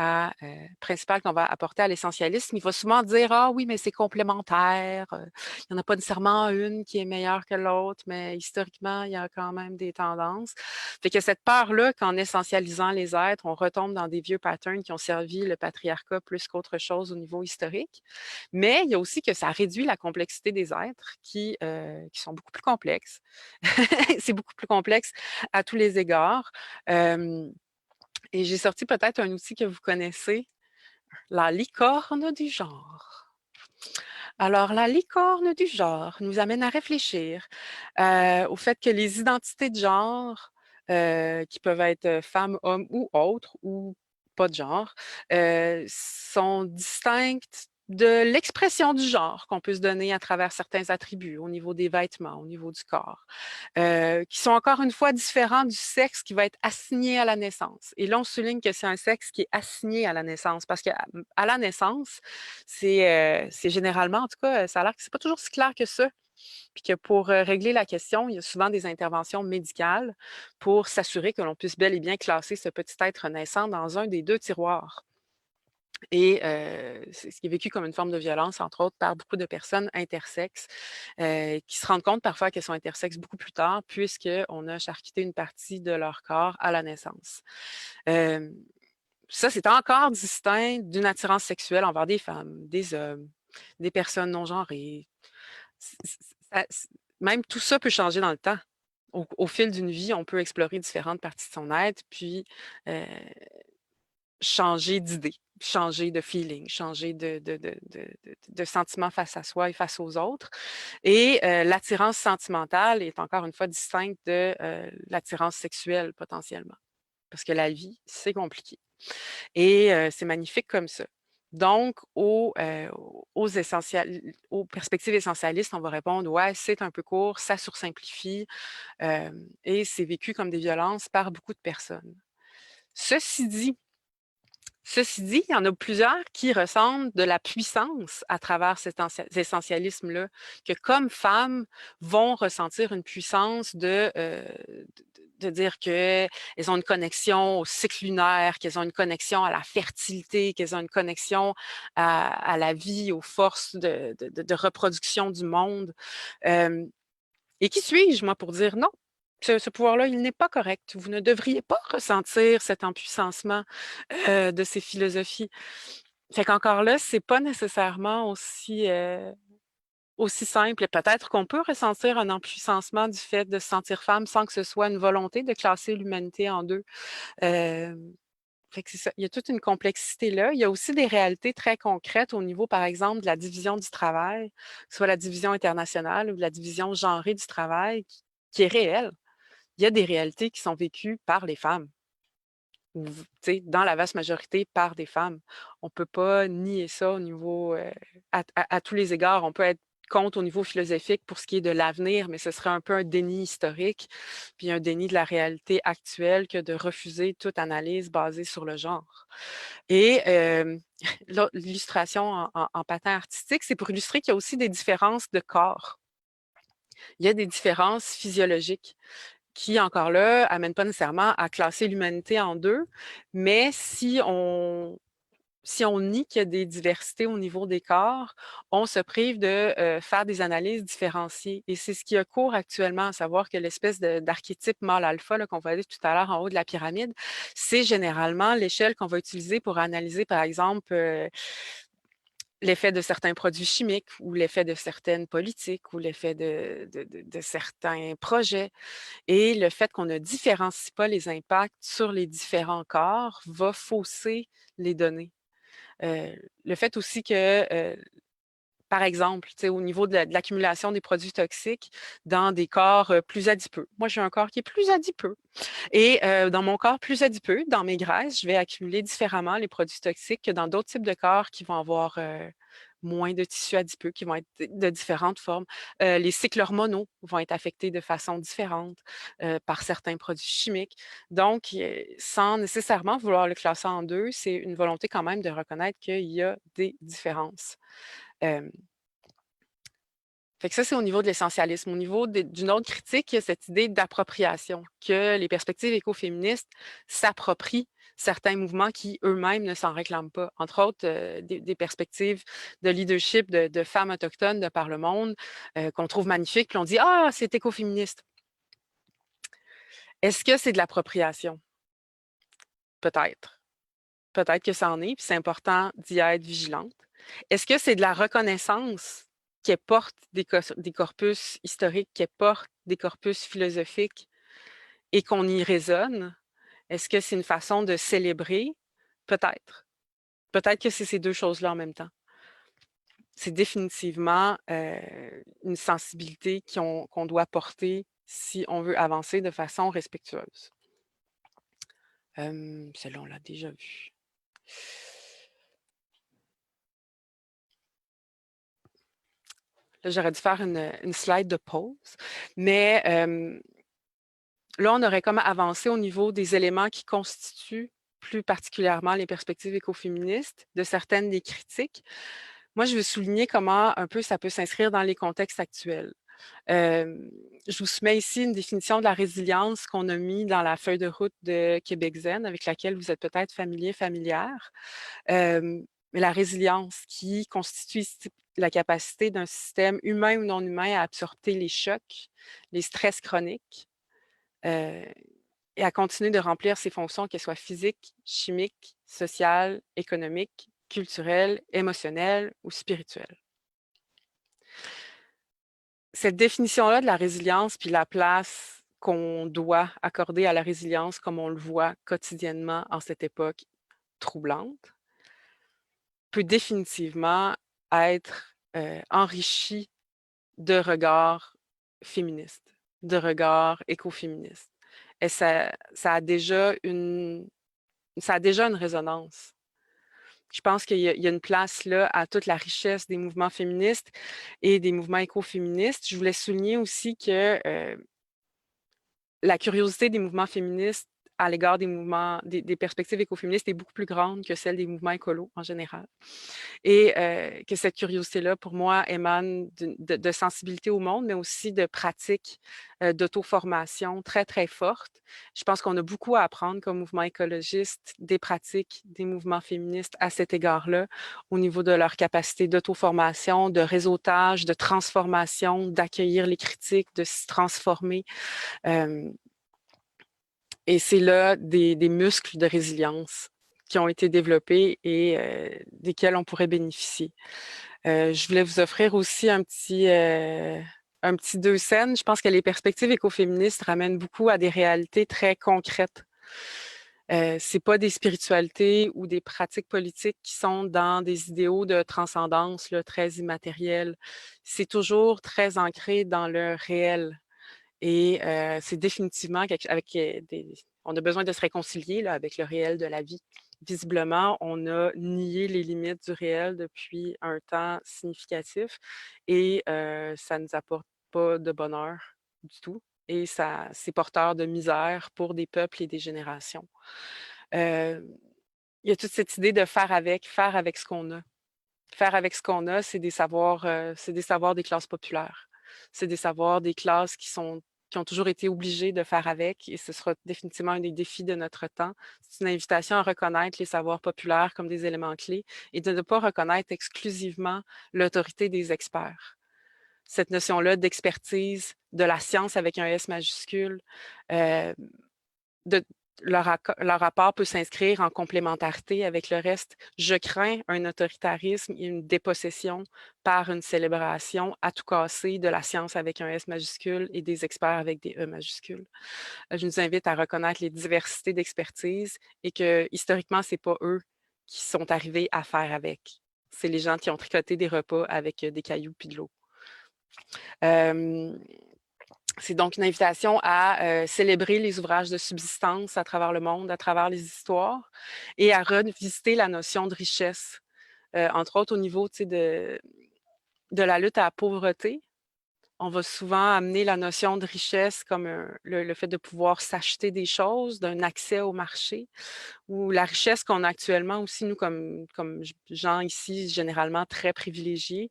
principale qu'on va apporter à l'essentialisme. Il va souvent dire: ah oui, mais c'est complémentaire. Il n'y en a pas nécessairement une qui est meilleure que l'autre, mais historiquement, il y a quand même des tendances. Fait que cette peur-là qu'en essentialisant les êtres, on retombe dans des vieux patterns qui ont servi le patriarcat plus qu'autre chose au niveau historique. Mais il y a aussi que ça réduit la complexité des êtres qui sont beaucoup plus complexes. C'est beaucoup plus complexe à tous les égards. Et j'ai sorti peut-être un outil que vous connaissez, la licorne du genre. Alors, la licorne du genre nous amène à réfléchir au fait que les identités de genre, qui peuvent être femmes, hommes ou autres, ou pas de genre, sont distinctes de l'expression du genre qu'on peut se donner à travers certains attributs au niveau des vêtements, au niveau du corps, qui sont encore une fois différents du sexe qui va être assigné à la naissance. Et là, on souligne que c'est un sexe qui est assigné à la naissance parce qu'à la naissance, c'est généralement, en tout cas, ça a l'air que c'est pas toujours si clair que ça. Puis que pour régler la question, il y a souvent des interventions médicales pour s'assurer que l'on puisse bel et bien classer ce petit être naissant dans un des deux tiroirs. Et c'est ce qui est vécu comme une forme de violence, entre autres, par beaucoup de personnes intersexes qui se rendent compte parfois qu'elles sont intersexes beaucoup plus tard, puisqu'on a charcuté une partie de leur corps à la naissance. Ça, c'est encore distinct d'une attirance sexuelle envers des femmes, des hommes, des personnes non genrées. Ça- Même tout ça peut changer dans le temps. Au fil d'une vie, on peut explorer différentes parties de son être, puis euh, changer d'idée, changer de feeling, changer de sentiment face à soi et face aux autres. Et l'attirance sentimentale est encore une fois distincte de l'attirance sexuelle potentiellement. Parce que la vie, c'est compliqué. Et c'est magnifique comme ça. Donc, aux perspectives essentialistes, on va répondre, ouais, c'est un peu court, ça sursimplifie et c'est vécu comme des violences par beaucoup de personnes. Ceci dit, il y en a plusieurs qui ressentent de la puissance à travers cet essentialisme-là, que comme femmes vont ressentir une puissance de dire qu'elles ont une connexion au cycle lunaire, qu'elles ont une connexion à la fertilité, qu'elles ont une connexion à la vie, aux forces de reproduction du monde. Euh, et qui suis-je, moi, pour dire non? Ce pouvoir-là, il n'est pas correct. Vous ne devriez pas ressentir cet empuissancement de ces philosophies. Fait qu'encore là, c'est pas nécessairement aussi simple. Et peut-être qu'on peut ressentir un empuissancement du fait de se sentir femme sans que ce soit une volonté de classer l'humanité en deux. Euh, Fait que c'est ça. Il y a toute une complexité là. Il y a aussi des réalités très concrètes au niveau, par exemple, de la division du travail, soit la division internationale ou la division genrée du travail, qui est réelle. Il y a des réalités qui sont vécues par les femmes, ou dans la vaste majorité par des femmes. On ne peut pas nier ça au niveau, à tous les égards. On peut être contre au niveau philosophique pour ce qui est de l'avenir, mais ce serait un peu un déni historique, puis un déni de la réalité actuelle que de refuser toute analyse basée sur le genre. Et l'illustration en patin artistique, c'est pour illustrer qu'il y a aussi des différences de corps. Il y a des différences physiologiques qui, encore là, amènent pas nécessairement à classer l'humanité en deux, mais si on nie qu'il y a des diversités au niveau des corps, on se prive de faire des analyses différenciées. Et c'est ce qui a cours actuellement, à savoir que l'espèce d'archétype mâle alpha qu'on voyait tout à l'heure en haut de la pyramide, c'est généralement l'échelle qu'on va utiliser pour analyser, par exemple, l'effet de certains produits chimiques ou l'effet de certaines politiques ou l'effet de certains projets. Et le fait qu'on ne différencie pas les impacts sur les différents corps va fausser les données. Le fait aussi que, par exemple, au niveau de l'accumulation des produits toxiques dans des corps plus adipeux. Moi, j'ai un corps qui est plus adipeux. Et dans mon corps plus adipeux, dans mes graisses, je vais accumuler différemment les produits toxiques que dans d'autres types de corps qui vont avoir moins de tissus adipeux, qui vont être de différentes formes. Les cycles hormonaux vont être affectés de façon différente par certains produits chimiques. Donc, sans nécessairement vouloir le classer en deux, c'est une volonté quand même de reconnaître qu'il y a des différences. Euh, Fait que ça, c'est au niveau de l'essentialisme. Au niveau d'une autre critique, il y a cette idée d'appropriation, que les perspectives écoféministes s'approprient certains mouvements qui eux-mêmes ne s'en réclament pas. Entre autres, des perspectives de leadership de femmes autochtones de par le monde qu'on trouve magnifiques, puis on dit «Ah, c'est écoféministe». Est-ce que c'est de l'appropriation? Peut-être. Peut-être que ça en est, puis c'est important d'y être vigilante. Est-ce que c'est de la reconnaissance qui porte des corpus historiques, qui porte des corpus philosophiques et qu'on y raisonne? Est-ce que c'est une façon de célébrer? Peut-être. Peut-être que c'est ces deux choses-là en même temps. C'est définitivement une sensibilité qu'on doit porter si on veut avancer de façon respectueuse. Celle-là, on l'a déjà vu. Là, j'aurais dû faire une slide de pause. Mais là, on aurait comme avancé au niveau des éléments qui constituent plus particulièrement les perspectives écoféministes, de certaines des critiques. Moi, je veux souligner comment un peu ça peut s'inscrire dans les contextes actuels. Je vous soumets ici une définition de la résilience qu'on a mis dans la feuille de route de Québec Zen, avec laquelle vous êtes peut-être familier, familière. Mais la résilience qui constitue la capacité d'un système humain ou non humain à absorber les chocs, les stress chroniques et à continuer de remplir ses fonctions, qu'elles soient physiques, chimiques, sociales, économiques, culturelles, émotionnelles ou spirituelles. Cette définition-là de la résilience, puis la place qu'on doit accorder à la résilience comme on le voit quotidiennement en cette époque troublante, peut définitivement être enrichie de regards féministes, de regards écoféministes. Et ça a déjà une résonance. Je pense qu'il y a une place là à toute la richesse des mouvements féministes et des mouvements écoféministes. Je voulais souligner aussi que la curiosité des mouvements féministes à l'égard des perspectives écoféministes est beaucoup plus grande que celle des mouvements écolos en général. Et que cette curiosité-là, pour moi, émane de sensibilité au monde, mais aussi de pratiques d'auto-formation très, très fortes. Je pense qu'on a beaucoup à apprendre comme mouvement écologiste des pratiques des mouvements féministes à cet égard-là, au niveau de leur capacité d'auto-formation, de réseautage, de transformation, d'accueillir les critiques, de se transformer. Et c'est là des muscles de résilience qui ont été développés et desquels on pourrait bénéficier. Je voulais vous offrir aussi un petit deux scènes. Je pense que les perspectives écoféministes ramènent beaucoup à des réalités très concrètes. C'est pas des spiritualités ou des pratiques politiques qui sont dans des idéaux de transcendance là, très immatériels. C'est toujours très ancré dans le réel. Et c'est définitivement on a besoin de se réconcilier là, avec le réel de la vie. Visiblement, on a nié les limites du réel depuis un temps significatif et ça ne nous apporte pas de bonheur du tout. Et c'est porteur de misère pour des peuples et des générations. Il y a toute cette idée de faire avec ce qu'on a. Faire avec ce qu'on a, c'est des savoirs des classes populaires. C'est des savoirs des classes qui ont toujours été obligées de faire avec, et ce sera définitivement un des défis de notre temps. C'est une invitation à reconnaître les savoirs populaires comme des éléments clés et de ne pas reconnaître exclusivement l'autorité des experts. Cette notion-là d'expertise, de la science avec un S majuscule, de, leur rapport peut s'inscrire en complémentarité avec le reste. Je crains un autoritarisme et une dépossession par une célébration à tout casser de la science avec un S majuscule et des experts avec des E majuscules. Je nous invite à reconnaître les diversités d'expertise et que historiquement, c'est pas eux qui sont arrivés à faire avec. C'est les gens qui ont tricoté des repas avec des cailloux puis de l'eau. C'est donc une invitation à célébrer les ouvrages de subsistance à travers le monde, à travers les histoires, et à revisiter la notion de richesse, entre autres au niveau de la lutte à la pauvreté. On va souvent amener la notion de richesse comme le fait de pouvoir s'acheter des choses, d'un accès au marché, ou la richesse qu'on a actuellement aussi, nous, comme gens ici, généralement très privilégiés.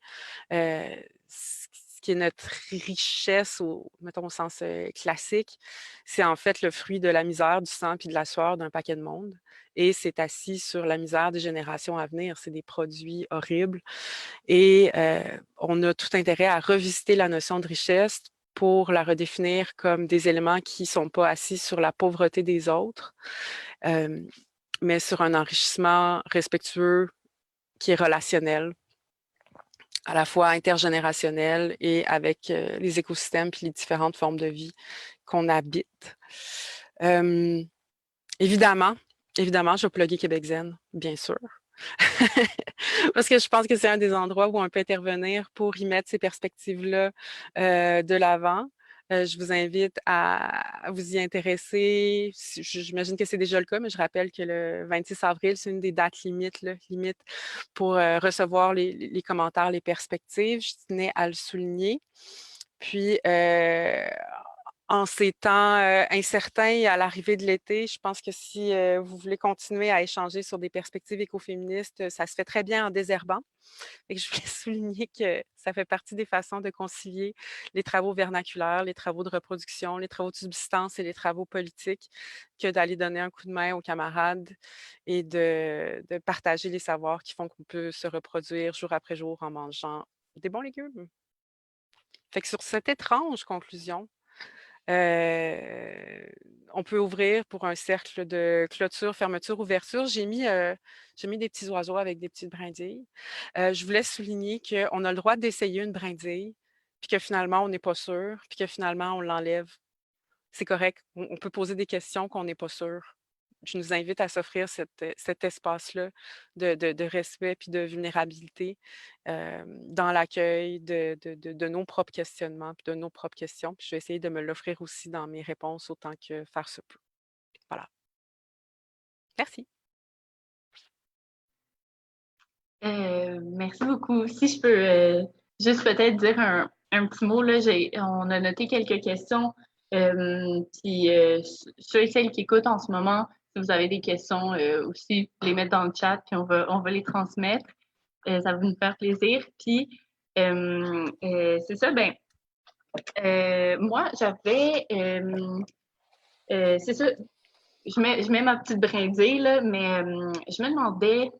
Ce qui est notre richesse, mettons au sens classique, c'est en fait le fruit de la misère, du sang puis de la sueur d'un paquet de monde. Et c'est assis sur la misère des générations à venir. C'est des produits horribles. Et on a tout intérêt à revisiter la notion de richesse pour la redéfinir comme des éléments qui ne sont pas assis sur la pauvreté des autres, mais sur un enrichissement respectueux qui est relationnel, à la fois intergénérationnel et avec les écosystèmes et les différentes formes de vie qu'on habite. Évidemment, je vais plugger Québec Zen, bien sûr. Parce que je pense que c'est un des endroits où on peut intervenir pour y mettre ces perspectives-là de l'avant. Je vous invite à vous y intéresser. J'imagine que c'est déjà le cas, mais je rappelle que le 26 avril, c'est une des dates limites, limite pour recevoir les commentaires, les perspectives. Je tenais à le souligner. Puis, en ces temps incertains et à l'arrivée de l'été, je pense que si vous voulez continuer à échanger sur des perspectives écoféministes, ça se fait très bien en désherbant. Et que je voulais souligner que ça fait partie des façons de concilier les travaux vernaculaires, les travaux de reproduction, les travaux de subsistance et les travaux politiques, que d'aller donner un coup de main aux camarades et de partager les savoirs qui font qu'on peut se reproduire jour après jour en mangeant des bons légumes. Fait que sur cette étrange conclusion, on peut ouvrir pour un cercle de clôture, fermeture, ouverture. J'ai mis des petits oiseaux avec des petites brindilles. Je voulais souligner qu'on a le droit d'essayer une brindille, puis que finalement, on n'est pas sûr, puis que finalement, on l'enlève. C'est correct. On peut poser des questions qu'on n'est pas sûr. Je nous invite à s'offrir cet espace-là de respect puis de vulnérabilité dans l'accueil de nos propres questionnements puis de nos propres questions. Puis je vais essayer de me l'offrir aussi dans mes réponses autant que faire se peut. Voilà. Merci. Merci beaucoup. Si je peux juste peut-être dire un petit mot, là, on a noté quelques questions. Puis ceux et celles qui écoutent en ce moment, si vous avez des questions aussi, les mettre dans le chat, puis on va les transmettre. Ça va nous faire plaisir. Puis c'est ça, ben moi j'avais c'est ça, je mets ma petite brindille, là, mais je me demandais,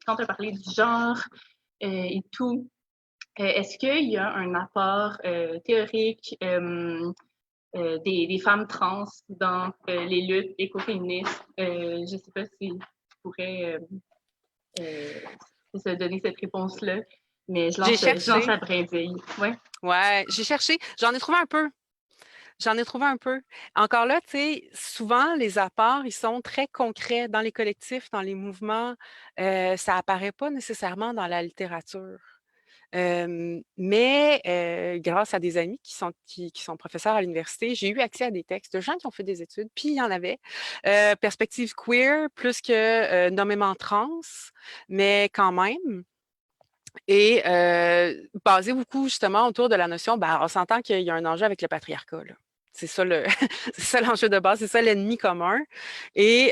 quand tu as parlé du genre et tout, est-ce qu'il y a un apport théorique des femmes trans dans les luttes écoféministes? Je ne sais pas si tu pourrais se donner cette réponse-là, mais J'ai je lance cherché. la brindille. Ouais. Ouais, j'ai cherché. J'en ai trouvé un peu. J'en ai trouvé un peu. Encore là, tu sais, souvent, les apports, ils sont très concrets dans les collectifs, dans les mouvements. Ça apparaît pas nécessairement dans la littérature. Mais grâce à des amis qui sont professeurs à l'université, j'ai eu accès à des textes de gens qui ont fait des études, puis il y en avait. Perspective queer, plus que nommément trans, mais quand même. Et basé beaucoup justement autour de la notion, ben, on s'entend qu'il y a un enjeu avec le patriarcat, là. C'est ça c'est ça l'enjeu de base, c'est ça l'ennemi commun. Et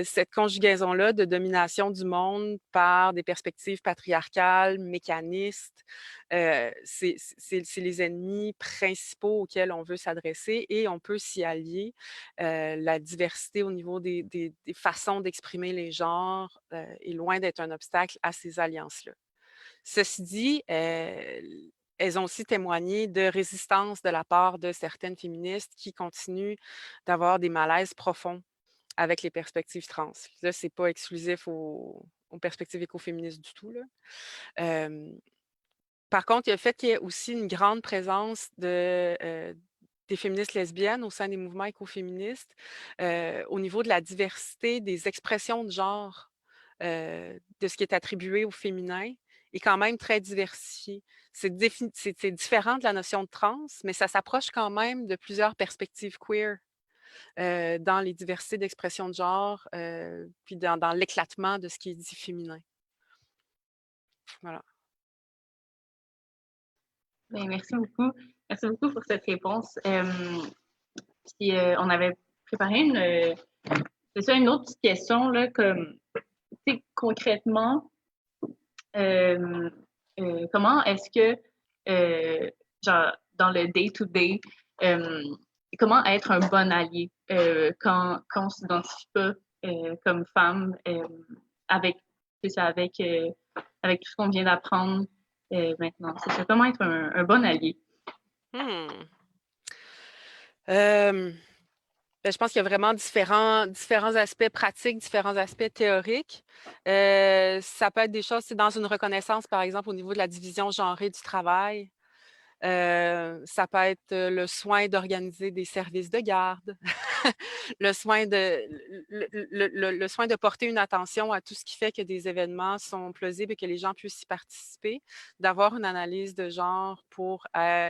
cette conjugaison-là de domination du monde par des perspectives patriarcales, mécanistes, c'est les ennemis principaux auxquels on veut s'adresser et on peut s'y allier. La diversité au niveau des façons d'exprimer les genres est loin d'être un obstacle à ces alliances-là. Ceci dit, elles ont aussi témoigné de résistance de la part de certaines féministes qui continuent d'avoir des malaises profonds avec les perspectives trans. Là, c'est pas exclusif aux perspectives écoféministes du tout, là. Par contre, il y a le fait qu'il y ait aussi une grande présence des féministes lesbiennes au sein des mouvements écoféministes, au niveau de la diversité des expressions de genre, de ce qui est attribué au féminin est quand même très diversifié. C'est différent de la notion de trans, mais ça s'approche quand même de plusieurs perspectives queer dans les diversités d'expression de genre, puis dans l'éclatement de ce qui est dit féminin. Voilà. Ben, merci beaucoup. Merci beaucoup pour cette réponse. Puis on avait préparé c'est ça, une autre petite question, là, comme, tu sais, concrètement, euh, comment est-ce que, genre, dans le day-to-day, comment être un bon allié quand on s'identifie pas comme femme avec, c'est ça, avec tout ce qu'on vient d'apprendre maintenant. C'est ça, comment être un bon allié? Hmm. Ben, je pense qu'il y a vraiment différents aspects pratiques, différents aspects théoriques. Ça peut être des choses, c'est dans une reconnaissance, par exemple, au niveau de la division genrée du travail. Ça peut être le soin d'organiser des services de garde, le soin le soin de porter une attention à tout ce qui fait que des événements sont plausibles et que les gens puissent y participer, d'avoir une analyse de genre pour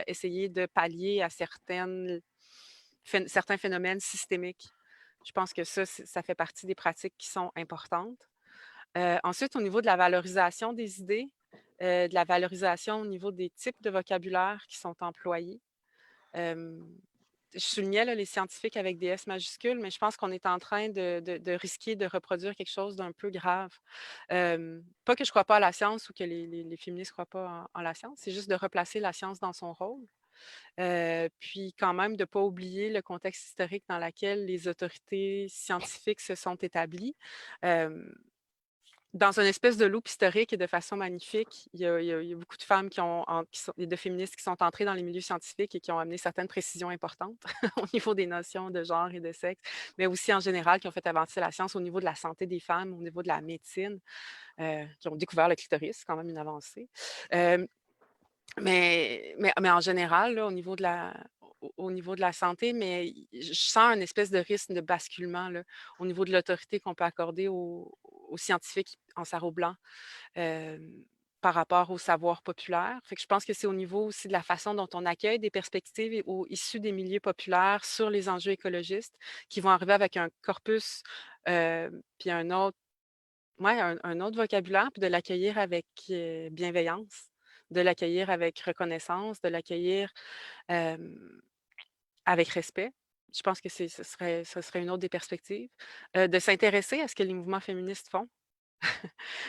essayer de pallier à certains phénomènes systémiques. Je pense que ça fait partie des pratiques qui sont importantes. Ensuite, au niveau de la valorisation des idées, de la valorisation au niveau des types de vocabulaire qui sont employés. Je soulignais là, les scientifiques avec des S majuscules, mais je pense qu'on est en train de risquer de reproduire quelque chose d'un peu grave. Pas que je ne crois pas à la science ou que les féministes ne croient pas en la science, c'est juste de replacer la science dans son rôle. Puis quand même de ne pas oublier le contexte historique dans lequel les autorités scientifiques se sont établies. Dans une espèce de loupe historique et de façon magnifique, il y a beaucoup de femmes et de féministes qui sont entrées dans les milieux scientifiques et qui ont amené certaines précisions importantes au niveau des notions de genre et de sexe, mais aussi en général qui ont fait avancer la science au niveau de la santé des femmes, au niveau de la médecine, qui ont découvert le clitoris, c'est quand même une avancée. Mais en général, là, au niveau de la santé, mais je sens une espèce de risque de basculement là, au niveau de l'autorité qu'on peut accorder aux scientifiques en sarrau blanc par rapport au savoir populaire. Fait que je pense que c'est au niveau aussi de la façon dont on accueille des perspectives issues des milieux populaires sur les enjeux écologistes qui vont arriver avec un corpus puis un autre vocabulaire, puis de l'accueillir avec bienveillance, de l'accueillir avec reconnaissance, de l'accueillir avec respect. Je pense que ce serait une autre des perspectives. De s'intéresser à ce que les mouvements féministes font. Tu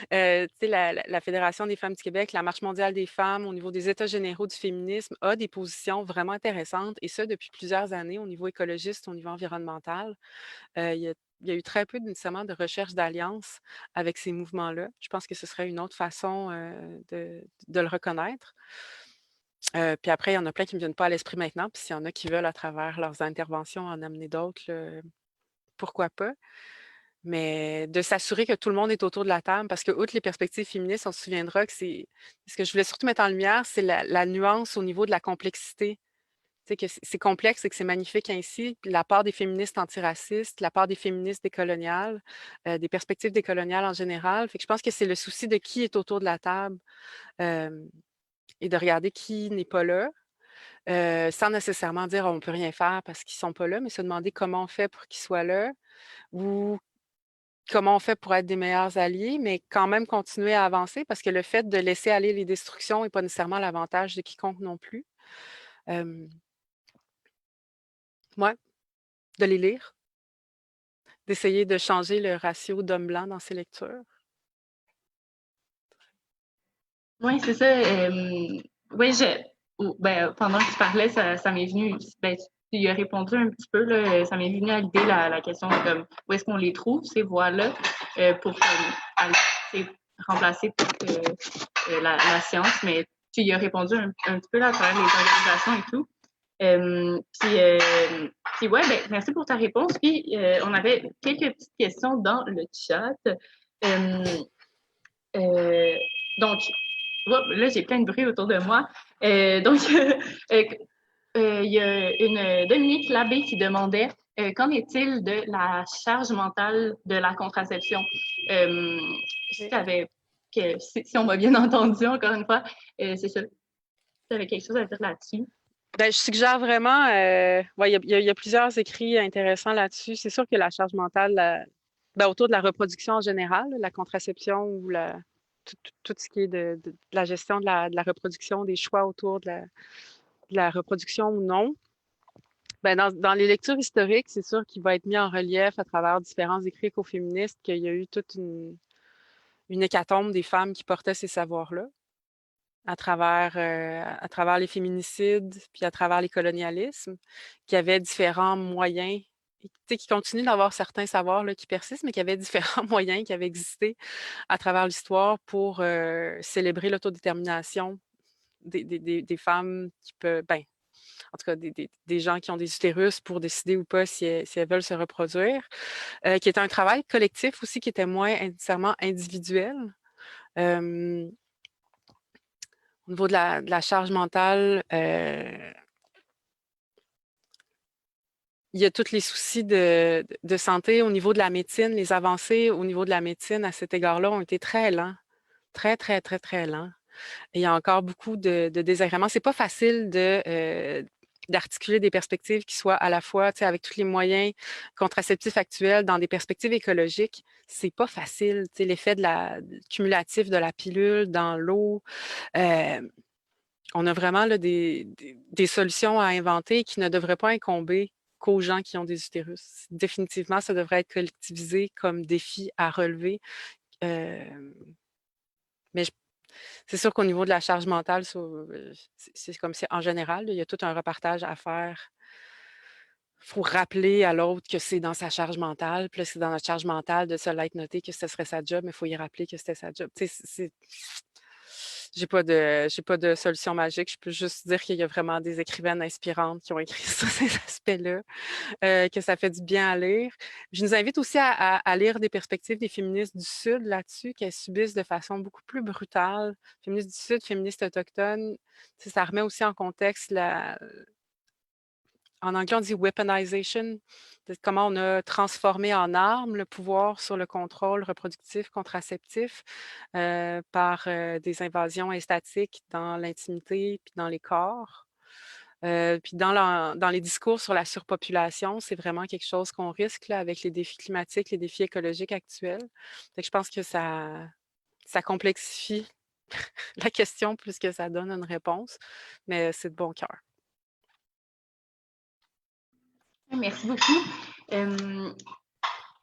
sais, la Fédération des femmes du Québec, la Marche mondiale des femmes, au niveau des États généraux du féminisme, a des positions vraiment intéressantes, et ça depuis plusieurs années au niveau écologiste, au niveau environnemental. Il y a eu très peu nécessairement de recherche d'alliance avec ces mouvements-là. Je pense que ce serait une autre façon de le reconnaître. Puis après, il y en a plein qui ne me viennent pas à l'esprit maintenant. Puis s'il y en a qui veulent, à travers leurs interventions, en amener d'autres, pourquoi pas. Mais de s'assurer que tout le monde est autour de la table, parce que, outre les perspectives féministes, on se souviendra que ce que je voulais surtout mettre en lumière, c'est la nuance au niveau de la complexité. Tu sais, que c'est complexe et que c'est magnifique ainsi. Puis la part des féministes antiracistes, la part des féministes décoloniales, des perspectives décoloniales en général. Fait que je pense que c'est le souci de qui est autour de la table et de regarder qui n'est pas là, sans nécessairement dire on ne peut rien faire parce qu'ils ne sont pas là, mais se demander comment on fait pour qu'ils soient là ou comment on fait pour être des meilleurs alliés, mais quand même continuer à avancer parce que le fait de laisser aller les destructions n'est pas nécessairement l'avantage de quiconque non plus. Ouais, de les lire, d'essayer de changer le ratio d'hommes blancs dans ses lectures. Oui, c'est ça. Oui, pendant que tu parlais, ça m'est venu. Ben, tu y as répondu un petit peu, là, ça m'est venu à l'idée la question de comme, où est-ce qu'on les trouve, ces voix-là, pour remplacer la science, mais tu y as répondu un petit peu là, à travers les organisations et tout. Puis ouais, ben, merci pour ta réponse. Puis on avait quelques petites questions dans le chat. Donc, là, j'ai plein de bruit autour de moi. Donc, il y a une Dominique Labbé qui demandait qu'en est-il de la charge mentale de la contraception? Je savais que si on m'a bien entendu, encore une fois, c'est ça. Tu avais quelque chose à dire là-dessus? Ben, je suggère vraiment, il y a plusieurs écrits intéressants là-dessus. C'est sûr que la charge mentale autour de la reproduction en général, la contraception ou tout ce qui est de la gestion de la reproduction, des choix autour de la reproduction ou non. Ben, dans les lectures historiques, c'est sûr qu'il va être mis en relief à travers différents écrits écoféministes qu'il y a eu toute une hécatombe des femmes qui portaient ces savoirs-là à travers les féminicides, puis à travers les colonialismes, qui avaient différents moyens, qui continuent d'avoir certains savoirs là, qui persistent, mais qui avaient différents moyens qui avaient existé à travers l'histoire pour célébrer l'autodétermination des femmes qui peuvent, en tout cas, des gens qui ont des utérus pour décider ou pas si elles veulent se reproduire, qui était un travail collectif aussi qui était moins nécessairement individuel. Au niveau de la charge mentale, il y a tous les soucis de santé au niveau de la médecine. Les avancées au niveau de la médecine à cet égard-là ont été très lents, très, très, très, très lents. Et il y a encore beaucoup de désagréments. C'est pas facile d'articuler des perspectives qui soient à la fois, tu sais, avec tous les moyens contraceptifs actuels dans des perspectives écologiques. C'est pas facile, tu sais, l'effet cumulatif de la pilule dans l'eau. Euh, on a vraiment là, des solutions à inventer qui ne devraient pas incomber qu'aux gens qui ont des utérus. Définitivement, ça devrait être collectivisé comme défi à relever. Euh, mais c'est sûr qu'au niveau de la charge mentale, c'est comme si en général, il y a tout un repartage à faire. Il faut rappeler à l'autre que c'est dans sa charge mentale. Puis là, c'est dans notre charge mentale de se l'être noté que ce serait sa job, mais il faut y rappeler que c'était sa job. Tu sais, j'ai pas de solution magique. Je peux juste dire qu'il y a vraiment des écrivaines inspirantes qui ont écrit sur ces aspects-là, que ça fait du bien à lire. Je nous invite aussi à lire des perspectives des féministes du Sud là-dessus, qu'elles subissent de façon beaucoup plus brutale. Féministes du Sud, féministes autochtones, tu sais, ça remet aussi en contexte en anglais, on dit weaponization, comment on a transformé en arme le pouvoir sur le contrôle reproductif, contraceptif par des invasions estatiques dans l'intimité puis dans les corps. Puis dans les discours sur la surpopulation, c'est vraiment quelque chose qu'on risque là, avec les défis climatiques, les défis écologiques actuels. Fait que je pense que ça complexifie la question plus que ça donne une réponse, mais c'est de bon cœur. Merci beaucoup.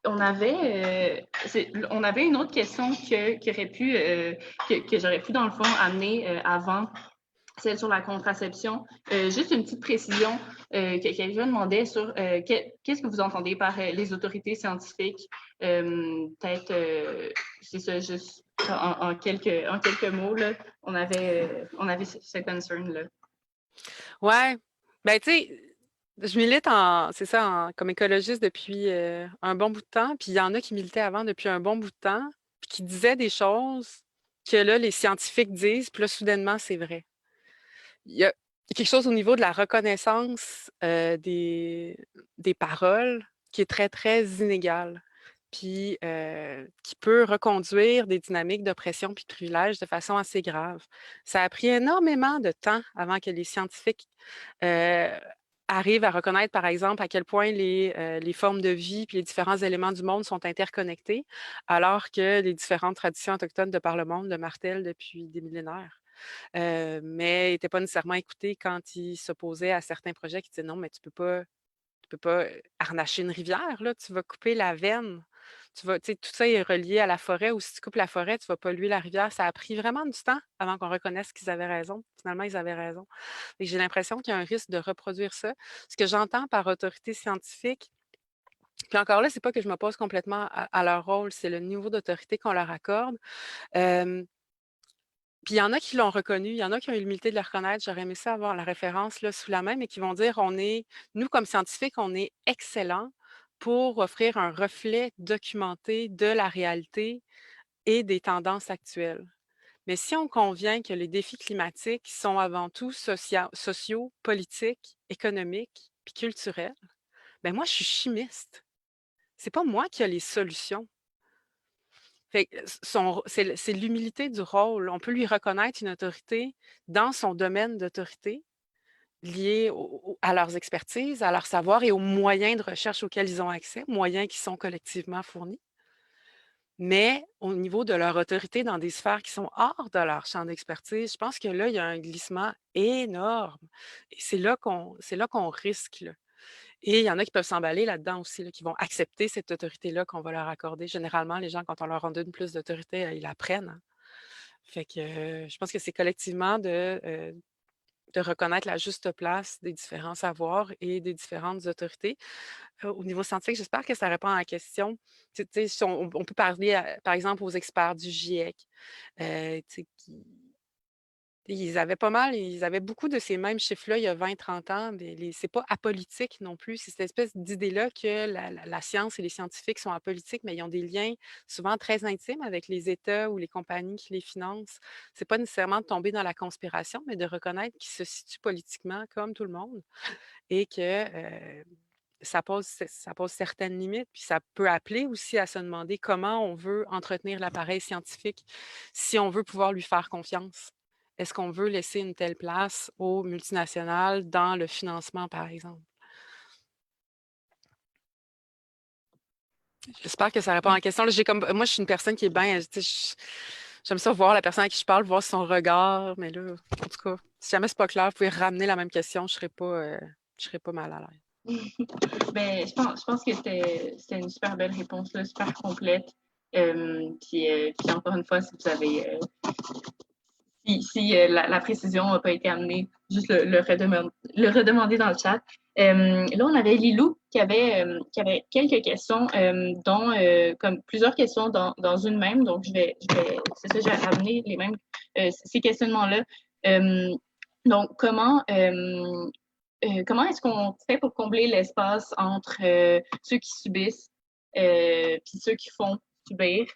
On avait une autre question que j'aurais pu, dans le fond, amener avant celle sur la contraception. Juste une petite précision que quelqu'un demandait sur qu'est-ce que vous entendez par les autorités scientifiques. Peut-être, c'est ça, juste en quelques mots, là, on avait ce concern-là. Ouais, ben tu sais, je milite c'est ça, comme écologiste depuis un bon bout de temps, puis il y en a qui militaient avant depuis un bon bout de temps, puis qui disaient des choses que là, les scientifiques disent, puis là, soudainement, c'est vrai. Il y a quelque chose au niveau de la reconnaissance des paroles qui est très, très inégal, puis qui peut reconduire des dynamiques d'oppression puis de privilège de façon assez grave. Ça a pris énormément de temps avant que les scientifiques euh, arrivent à reconnaître, par exemple, à quel point les formes de vie puis les différents éléments du monde sont interconnectés, alors que les différentes traditions autochtones de par le monde le martèlent depuis des millénaires. Mais il n'était pas nécessairement écouté quand il s'opposait à certains projets qui disaient non, mais tu peux pas harnacher une rivière, là, tu vas couper la veine. Tu sais, tout ça est relié à la forêt, ou si tu coupes la forêt, tu vas polluer la rivière. Ça a pris vraiment du temps avant qu'on reconnaisse qu'ils avaient raison. Finalement, ils avaient raison. Et j'ai l'impression qu'il y a un risque de reproduire ça. Ce que j'entends par autorité scientifique, puis encore là, c'est pas que je m'oppose complètement à leur rôle, c'est le niveau d'autorité qu'on leur accorde. Euh, Puis il y en a qui l'ont reconnu, il y en a qui ont eu l'humilité de le reconnaître. J'aurais aimé ça avoir la référence là, sous la main, mais qui vont dire nous, comme scientifiques, on est excellents pour offrir un reflet documenté de la réalité et des tendances actuelles. Mais si on convient que les défis climatiques sont avant tout sociaux, politiques, économiques, puis culturels, ben moi, je suis chimiste. C'est pas moi qui ai les solutions. Fait que c'est l'humilité du rôle. On peut lui reconnaître une autorité dans son domaine d'autorité lié à leurs expertises, à leur savoir et aux moyens de recherche auxquels ils ont accès, moyens qui sont collectivement fournis. Mais au niveau de leur autorité dans des sphères qui sont hors de leur champ d'expertise, je pense que là, il y a un glissement énorme. Et c'est là qu'on risque, là. Et il y en a qui peuvent s'emballer là-dedans aussi, là, qui vont accepter cette autorité-là qu'on va leur accorder. Généralement, les gens, quand on leur en donne plus d'autorité, ils la prennent, hein. Fait que je pense que c'est collectivement de reconnaître la juste place des différents savoirs et des différentes autorités. Au niveau scientifique, j'espère que ça répond à la question. Tu sais, si on peut parler, par exemple, aux experts du GIEC, tu sais, ils avaient beaucoup de ces mêmes chiffres-là il y a 20-30 ans. C'est pas apolitique non plus. C'est cette espèce d'idée-là que la science et les scientifiques sont apolitiques, mais ils ont des liens souvent très intimes avec les États ou les compagnies qui les financent. C'est pas nécessairement de tomber dans la conspiration, mais de reconnaître qu'ils se situent politiquement comme tout le monde et que ça pose certaines limites, puis ça peut appeler aussi à se demander comment on veut entretenir l'appareil scientifique si on veut pouvoir lui faire confiance. Est-ce qu'on veut laisser une telle place aux multinationales dans le financement, par exemple? J'espère que ça répond à la question. Là, moi, je suis une personne qui est bien. J'aime ça voir la personne à qui je parle, voir son regard, mais là, en tout cas, si jamais c'est pas clair, vous pouvez ramener la même question, je serais pas mal à l'aise. Ben, je pense que c'était une super belle réponse, là, super complète. Puis encore une fois, si vous avez si la précision n'a pas été amenée, juste le redemander dans le chat. Là, on avait Lilou qui avait quelques questions, dont comme plusieurs questions dans une même. Donc, c'est ça, j'ai amené les mêmes ces questionnements-là. Donc, comment est-ce qu'on fait pour combler l'espace entre ceux qui subissent puis ceux qui font subir?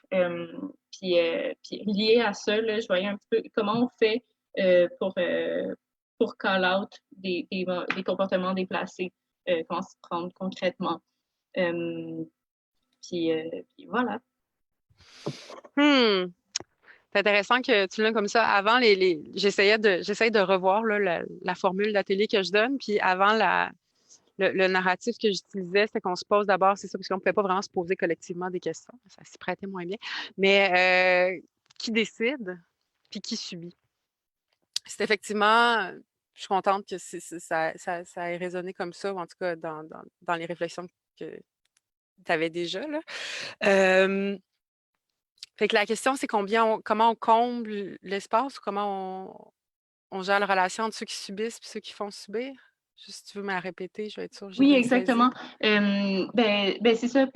Puis lié à ça, là, je voyais un petit peu comment on fait pour call out des comportements déplacés, comment s'y prendre concrètement. Euh, puis voilà. C'est intéressant que tu l'as comme ça. Avant, j'essayais de revoir là, la formule d'atelier que je donne, puis avant le narratif que j'utilisais, c'est qu'on se pose d'abord, c'est ça, parce qu'on ne pouvait pas vraiment se poser collectivement des questions. Ça s'y prêtait moins bien. Mais qui décide, puis qui subit? C'est effectivement, je suis contente que ça ait résonné comme ça, ou en tout cas dans les réflexions que tu avais déjà, là. Fait que la question, c'est comment on comble l'espace ou comment on gère la relation entre ceux qui subissent et ceux qui font subir? Juste, si tu veux me la répéter, je vais être sûre que j'ai Oui, bien exactement. saisi. C'est ça.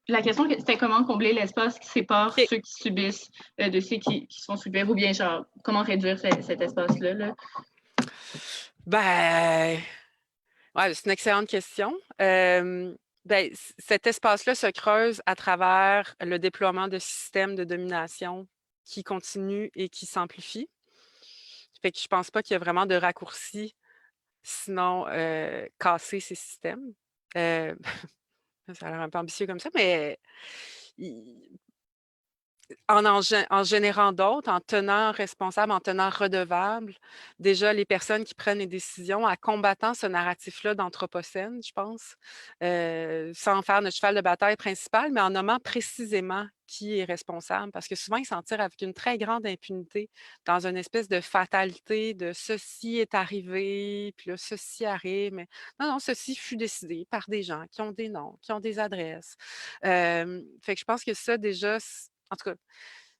La question, c'était comment combler l'espace qui sépare OK. ceux qui subissent de ceux qui se font subir, ou bien genre, comment réduire cet espace-là, là? Ben, ouais, c'est une excellente question. Cet espace-là se creuse à travers le déploiement de systèmes de domination qui continuent et qui s'amplifient. Fait que je pense pas qu'il y a vraiment de raccourci, sinon casser ces systèmes. Euh, ça a l'air un peu ambitieux comme ça, mais en générant d'autres, en tenant responsable, en tenant redevable, déjà les personnes qui prennent les décisions, en combattant ce narratif-là d'anthropocène, je pense, sans faire notre cheval de bataille principal, mais en nommant précisément qui est responsable, parce que souvent, ils s'en tirent avec une très grande impunité dans une espèce de fatalité de ceci est arrivé, puis là, ceci arrive, mais non, ceci fut décidé par des gens qui ont des noms, qui ont des adresses. Fait que je pense que ça, déjà, en tout cas,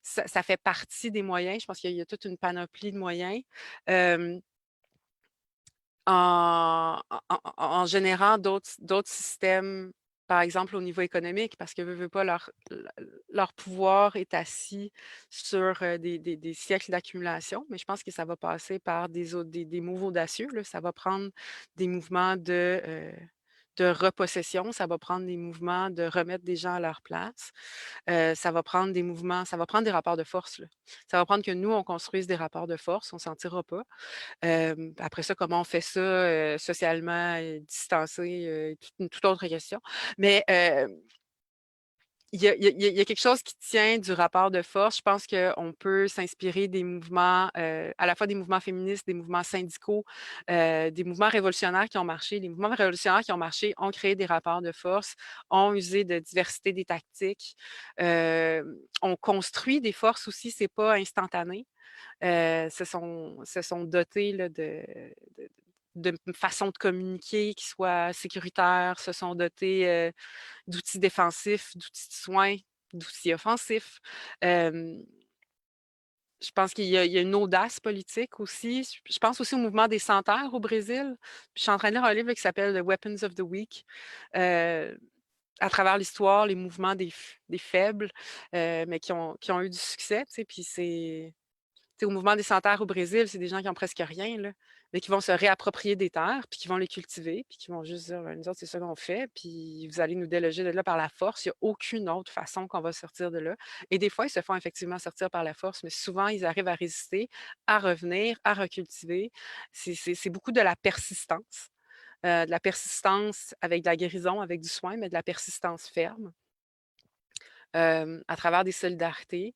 ça fait partie des moyens. Je pense qu'il y a toute une panoplie de moyens. Euh, en générant d'autres systèmes, par exemple au niveau économique, parce que veut pas, leur pouvoir est assis sur des siècles d'accumulation, mais je pense que ça va passer par des mouvements audacieux. Là. Ça va prendre des mouvements de repossession, ça va prendre des mouvements de remettre des gens à leur place. Ça va prendre des mouvements, ça va prendre des rapports de force. Là. Ça va prendre que nous, on construise des rapports de force, on s'en tirera pas. Après ça, comment on fait ça socialement, distancé, une toute autre question. Mais il y a quelque chose qui tient du rapport de force. Je pense qu'on peut s'inspirer des mouvements, à la fois des mouvements féministes, des mouvements syndicaux, des mouvements révolutionnaires qui ont marché. Les mouvements révolutionnaires qui ont marché ont créé des rapports de force, ont usé de diversité des tactiques, ont construit des forces aussi, c'est pas instantané. Se sont dotés là, de façon de communiquer qui soit sécuritaire, se sont dotés d'outils défensifs, d'outils de soins, d'outils offensifs. Je pense qu'il y a une audace politique aussi. Je pense aussi au mouvement des sans-terre au Brésil. Je suis en train de lire un livre qui s'appelle The Weapons of the Weak. À travers l'histoire, les mouvements des faibles, mais qui ont eu du succès. Tu sais, puis au mouvement des sans-terre au Brésil, c'est des gens qui ont presque rien, là, mais qui vont se réapproprier des terres, puis qui vont les cultiver, puis qui vont juste dire, ben, nous autres, c'est ça qu'on fait, puis vous allez nous déloger de là par la force. Il n'y a aucune autre façon qu'on va sortir de là. Et des fois, ils se font effectivement sortir par la force, mais souvent, ils arrivent à résister, à revenir, à recultiver. C'est beaucoup de la persistance avec de la guérison, avec du soin, mais de la persistance ferme, à travers des solidarités.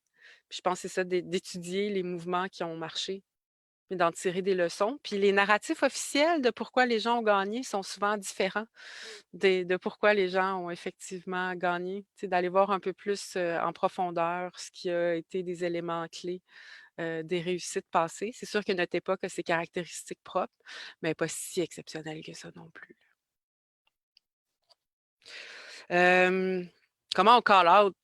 Puis je pense que c'est ça, d'étudier les mouvements qui ont marché, mais d'en tirer des leçons. Puis les narratifs officiels de pourquoi les gens ont gagné sont souvent différents de pourquoi les gens ont effectivement gagné. Tu sais, d'aller voir un peu plus en profondeur ce qui a été des éléments clés des réussites passées. C'est sûr que notre époque a ses caractéristiques propres, mais pas si exceptionnelles que ça non plus. Comment on call out?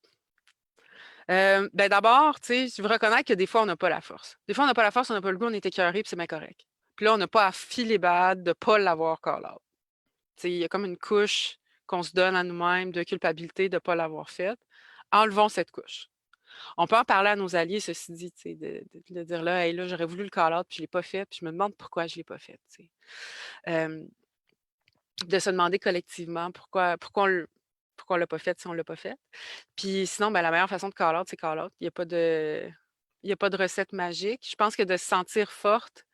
Ben d'abord, tu sais, je veux reconnaître que des fois, on n'a pas la force. Des fois, on n'a pas la force, on n'a pas le goût, on est écœuré, puis c'est bien correct. Puis là, on n'a pas à filer bad de ne pas l'avoir call out. Tu sais, il y a comme une couche qu'on se donne à nous-mêmes de culpabilité de ne pas l'avoir faite. Enlevons cette couche. On peut en parler à nos alliés, ceci dit, tu sais, de dire là, hey, là, j'aurais voulu le call out, puis je ne l'ai pas fait, puis je me demande pourquoi je ne l'ai pas fait. Tu sais. De se demander collectivement pourquoi on ne l'a pas fait si on ne l'a pas fait. Puis sinon, ben, la meilleure façon de call out, c'est call out. Il y a pas de recette magique. Je pense que de se sentir forte,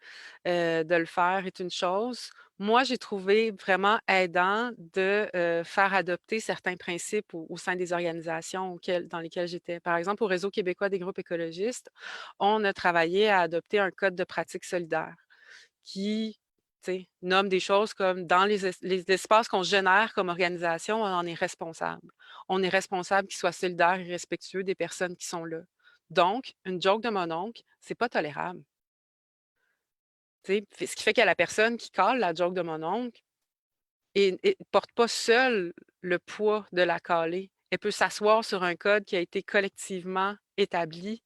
de le faire est une chose. Moi, j'ai trouvé vraiment aidant de faire adopter certains principes au sein des organisations dans lesquelles j'étais. Par exemple, au Réseau québécois des groupes écologistes, on a travaillé à adopter un code de pratique solidaire qui nomme des choses comme dans les espaces qu'on génère comme organisation, on en est responsable. On est responsable qu'ils soient solidaires et respectueux des personnes qui sont là. Donc, une joke de mon oncle, c'est pas tolérable. Ce qui fait que la personne qui cale la joke de mon oncle ne porte pas seule le poids de la caler. Elle peut s'asseoir sur un code qui a été collectivement établi.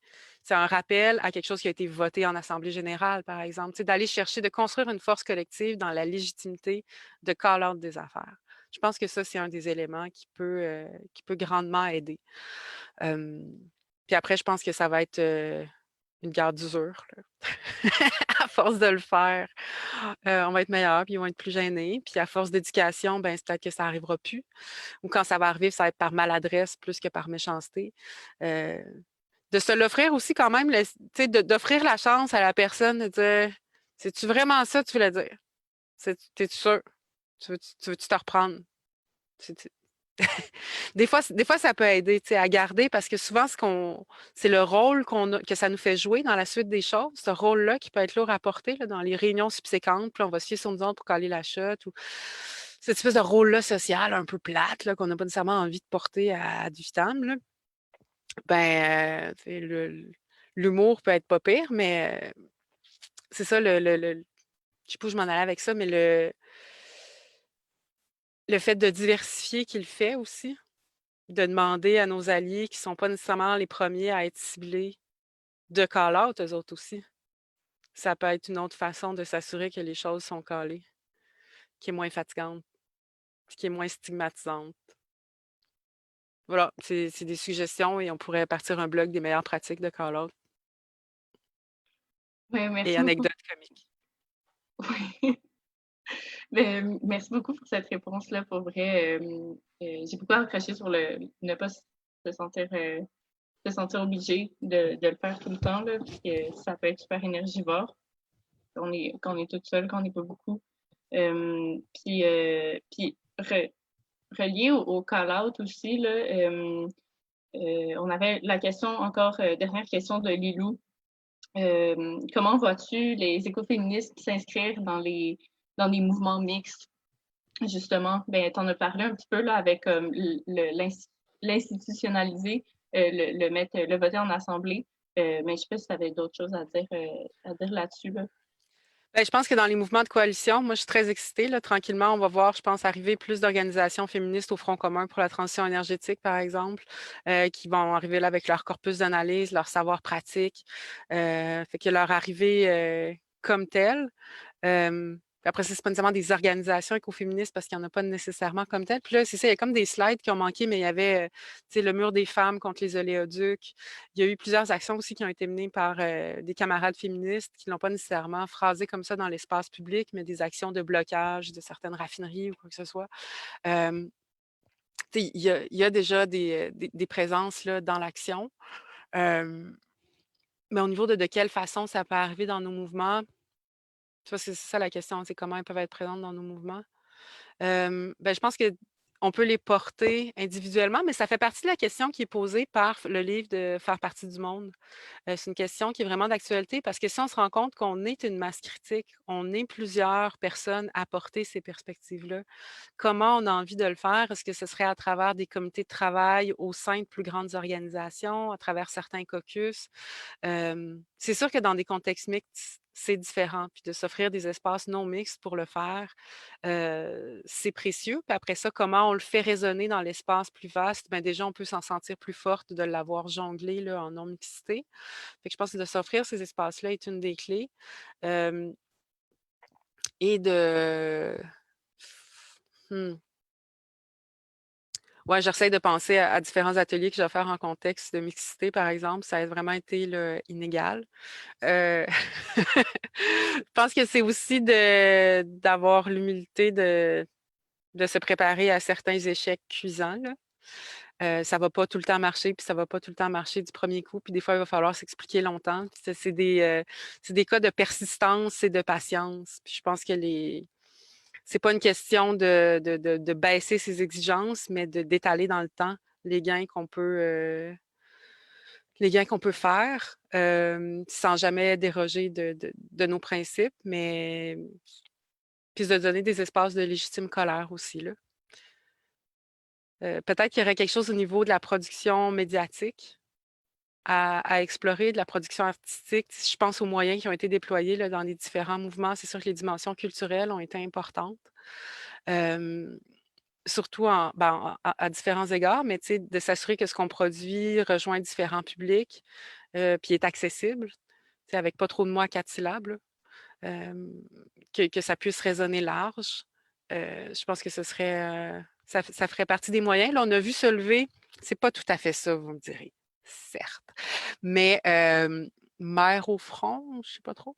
C'est un rappel à quelque chose qui a été voté en Assemblée générale, par exemple. D'aller chercher, de construire une force collective dans la légitimité de call-out des affaires. Je pense que ça, c'est un des éléments qui peut grandement aider. Puis après, je pense que ça va être une guerre d'usure. À force de le faire, on va être meilleur, puis ils vont être plus gênés. Puis à force d'éducation, ben, c'est peut-être que ça n'arrivera plus. Ou quand ça va arriver, ça va être par maladresse plus que par méchanceté. De se l'offrir aussi quand même, d'offrir la chance à la personne de dire c'est-tu vraiment ça que tu voulais dire? T'es-tu sûr? Tu veux-tu te reprendre? Des fois, ça peut aider à garder parce que souvent, c'est le rôle que ça nous fait jouer dans la suite des choses, ce rôle-là qui peut être lourd à porter là, dans les réunions subséquentes, puis on va se fier sur nous autres pour caler la shot ou cette espèce de rôle-là social un peu plate là, qu'on n'a pas nécessairement envie de porter à du vitam. Là. Ben, l'humour peut être pas pire, mais c'est ça, je sais pas où je m'en allais avec ça, mais le fait de diversifier qu'il fait aussi. De demander à nos alliés qui ne sont pas nécessairement les premiers à être ciblés de call-out, eux autres aussi. Ça peut être une autre façon de s'assurer que les choses sont calées, qui est moins fatigante, qui est moins stigmatisante. Voilà, c'est des suggestions et on pourrait partir un blog des meilleures pratiques de call-out Ouais, et merci beaucoup. anecdotes comiques. Oui. Ben, merci beaucoup pour cette réponse-là. Pour vrai, j'ai beaucoup accroché sur ne pas se sentir obligé de le faire tout le temps, là, puis ça peut être super énergivore quand on est toute seule, quand on n'est pas beaucoup. Puis relié au call-out aussi, là, on avait la question encore, dernière question de Lilou. Comment vois-tu les écoféministes s'inscrire dans des mouvements mixtes? Justement, ben, tu en as parlé un petit peu là, avec l'institutionnaliser, le voter en assemblée. Mais je ne sais pas si tu avais d'autres choses à dire là-dessus. Là. Ben, je pense que dans les mouvements de coalition, moi, je suis très excitée. Là, tranquillement, on va voir, je pense, arriver plus d'organisations féministes au Front commun pour la transition énergétique, par exemple, qui vont arriver là avec leur corpus d'analyse, leur savoir pratique. Fait que leur arrivée comme telle. Puis après, c'est pas nécessairement des organisations écoféministes parce qu'il n'y en a pas nécessairement comme tel. Puis là, c'est ça, il y a comme des slides qui ont manqué, mais il y avait, tu sais, le mur des femmes contre les oléoducs. Il y a eu plusieurs actions aussi qui ont été menées par des camarades féministes qui ne l'ont pas nécessairement phrasé comme ça dans l'espace public, mais des actions de blocage de certaines raffineries ou quoi que ce soit. Il y a déjà des présences là, dans l'action. Mais au niveau de quelle façon ça peut arriver dans nos mouvements, c'est ça la question, c'est comment elles peuvent être présentes dans nos mouvements. Ben, je pense qu'on peut les porter individuellement, mais ça fait partie de la question qui est posée par le livre de Faire partie du monde. C'est une question qui est vraiment d'actualité parce que si on se rend compte qu'on est une masse critique, on est plusieurs personnes à porter ces perspectives-là, comment on a envie de le faire? Est-ce que ce serait à travers des comités de travail au sein de plus grandes organisations, à travers certains caucus? C'est sûr que dans des contextes mixtes, c'est différent. Puis de s'offrir des espaces non mixtes pour le faire, c'est précieux. Puis après ça, comment on le fait résonner dans l'espace plus vaste? Bien, déjà, on peut s'en sentir plus forte de l'avoir jonglé là, en non-mixité. Fait que je pense que de s'offrir ces espaces-là est une des clés. Euh, et de... Hmm. Ouais, j'essaie de penser à différents ateliers que je vais faire en contexte de mixité, par exemple. Ça a vraiment été là, inégal. Euh, je pense que c'est aussi d'avoir l'humilité de se préparer à certains échecs cuisants, là. Ça va pas tout le temps marcher, puis ça va pas tout le temps marcher du premier coup, puis des fois, il va falloir s'expliquer longtemps. Puis c'est des cas de persistance et de patience. Puis je pense que c'est pas une question de baisser ses exigences, mais d'étaler dans le temps les gains qu'on peut, les gains qu'on peut faire sans jamais déroger de nos principes, mais puis de donner des espaces de légitime colère aussi, là. Peut-être qu'il y aurait quelque chose au niveau de la production médiatique à explorer, de la production artistique. Si je pense aux moyens qui ont été déployés là, dans les différents mouvements, c'est sûr que les dimensions culturelles ont été importantes. Surtout à différents égards, mais de s'assurer que ce qu'on produit rejoint différents publics, puis est accessible, avec pas trop de mots à 4 syllabes, là. Que ça puisse résonner large. Je pense que ce serait, ça ferait partie des moyens. Là, on a vu se lever, c'est pas tout à fait ça, vous me direz, certes, mais mère au front, je sais pas trop.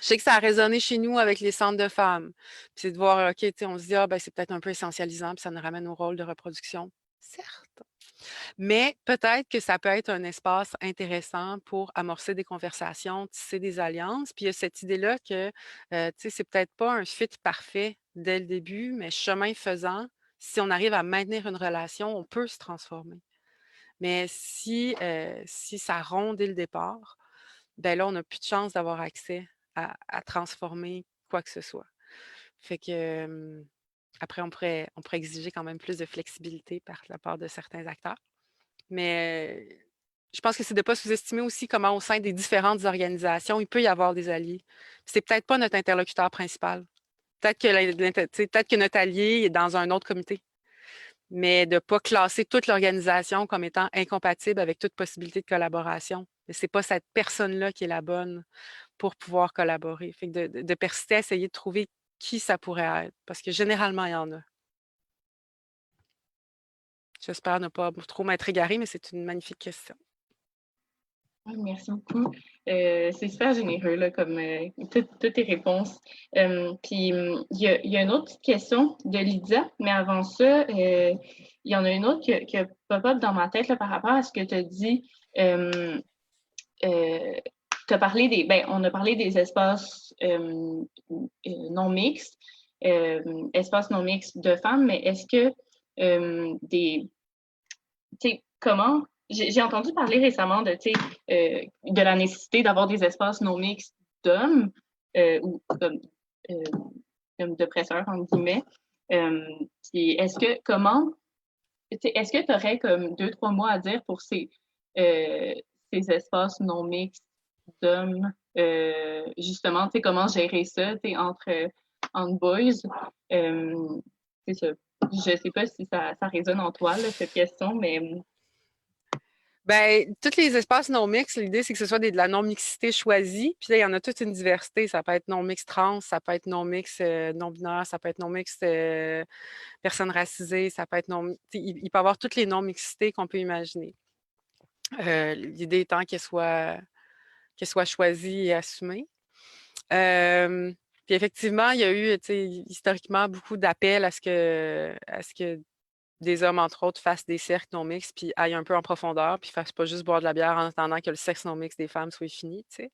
Je sais que ça a résonné chez nous avec les centres de femmes. Puis c'est de voir, OK, on se dit, ah, ben, c'est peut-être un peu essentialisant, puis ça nous ramène au rôle de reproduction. Certes. Mais peut-être que ça peut être un espace intéressant pour amorcer des conversations, tisser des alliances. Puis il y a cette idée-là que, c'est peut-être pas un fit parfait dès le début, mais chemin faisant, si on arrive à maintenir une relation, on peut se transformer. Mais si ça rompt dès le départ, ben là, on n'a plus de chance d'avoir accès à transformer quoi que ce soit. Fait que après, on pourrait exiger quand même plus de flexibilité par la part de certains acteurs. Mais je pense que c'est de ne pas sous-estimer aussi comment au sein des différentes organisations, il peut y avoir des alliés. C'est peut-être pas notre interlocuteur principal. Peut-être que notre allié est dans un autre comité, mais de ne pas classer toute l'organisation comme étant incompatible avec toute possibilité de collaboration. Ce n'est pas cette personne-là qui est la bonne pour pouvoir collaborer. Fait que de persister à essayer de trouver qui ça pourrait être, parce que généralement, il y en a. J'espère ne pas trop m'être égarée, mais c'est une magnifique question. Merci beaucoup. C'est super généreux là, comme toutes tes réponses. Puis il y a une autre petite question de Lydia, mais avant ça, il y en a une autre qui a pop-up dans ma tête là, par rapport à ce que tu as dit. T'as parlé on a parlé des espaces non mixtes, espaces non mixtes de femmes, mais est-ce que comment j'ai entendu parler récemment de la nécessité d'avoir des espaces non mixtes d'hommes ou de presseurs, entre guillemets. Puis est-ce que tu aurais comme 2-3 mots à dire pour ces espaces non mixtes d'hommes, justement, comment gérer ça entre boys? C'est ça. Je sais pas si ça résonne en toi, là, cette question, mais Ben, tous les espaces non-mix, l'idée, c'est que ce soit de la non-mixité choisie. Puis là, il y en a toute une diversité. Ça peut être non-mix trans, ça peut être non-mix non-binaire, ça peut être non-mix personnes racisées, ça peut être non... Il peut y avoir toutes les non-mixités qu'on peut imaginer. L'idée étant qu'elle soit choisie et assumée. Euh, Puis effectivement, il y a eu, historiquement, beaucoup d'appels à ce que des hommes, entre autres, fassent des cercles non mixtes, puis aillent un peu en profondeur, puis fassent pas juste boire de la bière en attendant que le sexe non mixte des femmes soit fini, tu sais.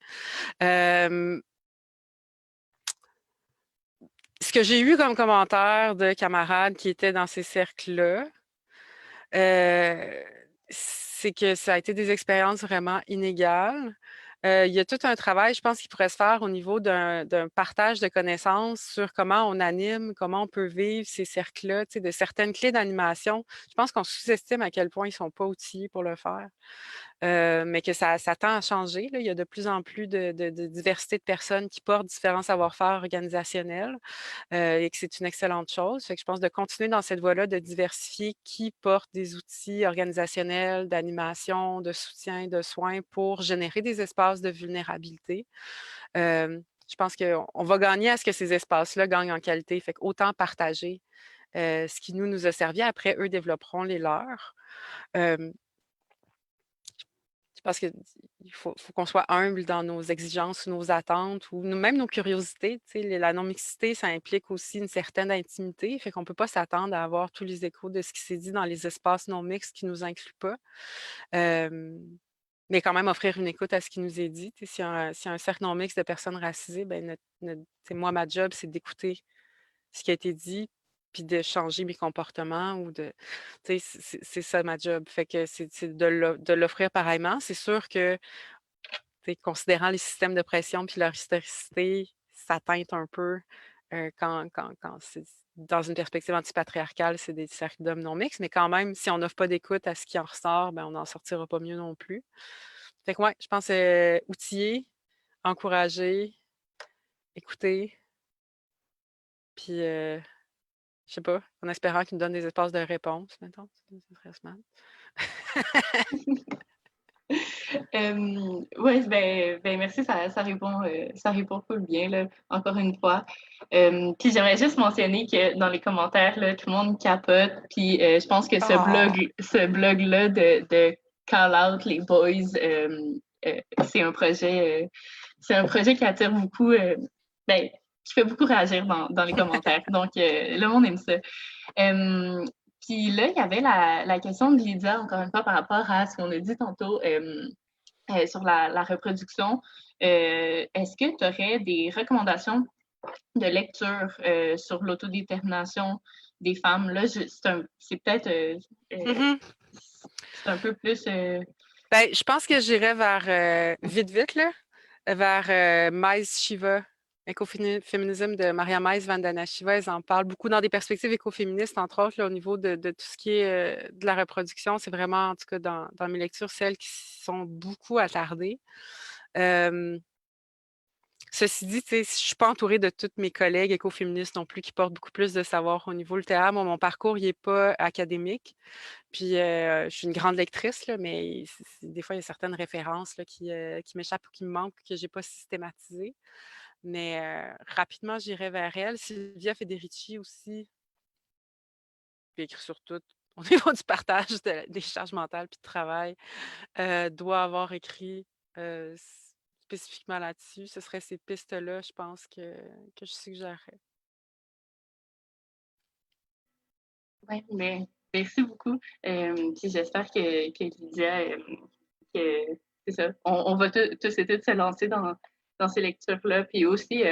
Euh, Ce que j'ai eu comme commentaire de camarades qui étaient dans ces cercles-là, c'est que ça a été des expériences vraiment inégales. Il y a tout un travail, je pense, qui pourrait se faire au niveau d'un partage de connaissances sur comment on anime, comment on peut vivre ces cercles-là, tu sais, de certaines clés d'animation. Je pense qu'on sous-estime à quel point ils ne sont pas outillés pour le faire. Mais que ça tend à changer, là. Il y a de plus en plus de diversité de personnes qui portent différents savoir-faire organisationnels et que c'est une excellente chose. Fait que je pense de continuer dans cette voie-là, de diversifier qui porte des outils organisationnels, d'animation, de soutien, de soins pour générer des espaces de vulnérabilité. Je pense qu'on va gagner à ce que ces espaces-là gagnent en qualité. Fait qu'autant partager ce qui nous a servi. Après, eux développeront les leurs. Euh, je pense qu'il faut qu'on soit humble dans nos exigences ou nos attentes ou même nos curiosités. Tu sais, la non-mixité, ça implique aussi une certaine intimité. Fait qu'on ne peut pas s'attendre à avoir tous les échos de ce qui s'est dit dans les espaces non-mixtes qui ne nous incluent pas. Euh, mais quand même offrir une écoute à ce qui nous est dit. Tu sais, si un cercle non-mixte de personnes racisées, ben moi, ma job, c'est d'écouter ce qui a été dit, puis de changer mes comportements ou de. Tu sais, c'est ça ma job. Fait que c'est de l'offrir pareillement. C'est sûr que, tu sais, considérant les systèmes de pression puis leur historicité, ça teinte un peu quand c'est dans une perspective antipatriarcale, c'est des cercles d'hommes non mixtes, mais quand même, si on n'offre pas d'écoute à ce qui en ressort, ben on n'en sortira pas mieux non plus. Fait que ouais, je pense outiller, encourager, écouter, puis je sais pas, en espérant qu'ils nous donnent des espaces de réponse, mettons. Ça serait smart. Oui, ben merci, ça répond full bien, là, encore une fois. Puis j'aimerais juste mentionner que dans les commentaires, là, tout le monde capote. Puis je pense que Oh! ce blog-là de Call Out les Boys, c'est un projet qui attire beaucoup, ben, qui fait beaucoup réagir dans les commentaires. Donc, le monde aime ça. Puis là, il y avait la question de Lydia, encore une fois, par rapport à ce qu'on a dit tantôt sur la reproduction. Est-ce que tu aurais des recommandations de lecture sur l'autodétermination des femmes? Là, c'est peut-être Mhm. c'est un peu plus. Ben, je pense que j'irais vers, vite, là, vers Mais Shiva, écoféminisme de Maria Mais Vandana Shiva. Elles en parlent beaucoup dans des perspectives écoféministes, entre autres, là, au niveau de tout ce qui est de la reproduction. C'est vraiment, en tout cas, dans mes lectures, celles qui sont beaucoup attardées. Euh, Ceci dit, tu sais, je suis pas entourée de toutes mes collègues écoféministes non plus qui portent beaucoup plus de savoir au niveau littéraire. Moi, mon parcours, il est pas académique. Puis, je suis une grande lectrice, là, mais des fois, il y a certaines références là, qui m'échappent ou qui me manquent, que j'ai pas systématisées. Mais rapidement, j'irai vers elle. Sylvia Federici aussi, puis écrit sur tout, au niveau du partage des charges mentales puis de travail, doit avoir écrit spécifiquement là-dessus. Ce serait ces pistes-là, je pense, que je suggérerais. Ouais, mais merci beaucoup. Puis j'espère que Lydia, que c'est ça. On va tous et toutes se lancer dans ces lectures-là. Puis aussi,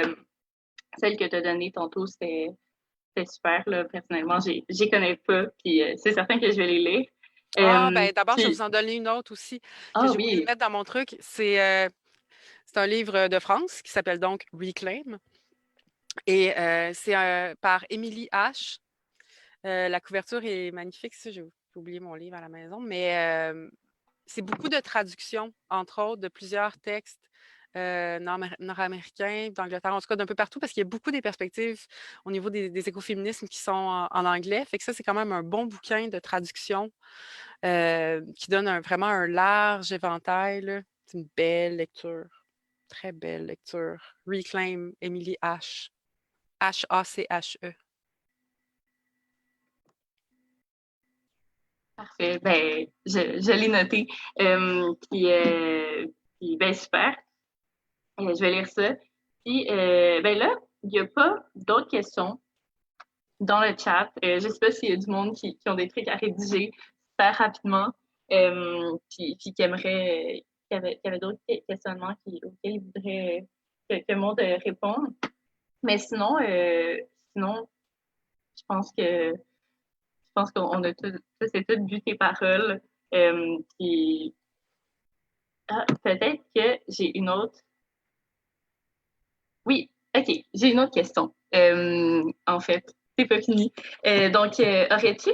celle que tu as donnée tantôt, c'était super, là, personnellement. J'y connais pas, puis c'est certain que je vais les lire. Ah, ben d'abord, je vais vous Puis, en donner une autre aussi que ah j'ai oublié de oui, mettre dans mon truc. C'est un livre de France qui s'appelle donc Reclaim. Et c'est par Émilie H. La couverture est magnifique. Ça, j'ai oublié mon livre à la maison. Mais c'est beaucoup de traductions, entre autres, de plusieurs textes nord-américains, d'Angleterre, en tout cas d'un peu partout, parce qu'il y a beaucoup des perspectives au niveau des écoféminismes qui sont en anglais. Fait que ça, c'est quand même un bon bouquin de traduction qui donne vraiment un large éventail, là. C'est une belle lecture, très belle lecture. Reclaim, Emily H. H-A-C-H-E. Parfait. Ben, je l'ai noté. Puis, ben, super. Je vais lire ça. Puis, ben là, il n'y a pas d'autres questions dans le chat. Je ne sais pas s'il y a du monde qui ont des trucs à rédiger super rapidement, puis qui aimerait, qui avait d'autres questionnements auxquels ils voudraient que le monde réponde. Mais sinon, je pense que je pense qu'on a tous et toutes vu tes paroles. Puis, peut-être que j'ai une autre. Oui, OK, j'ai une autre question. En fait, c'est pas fini. Donc, aurais-tu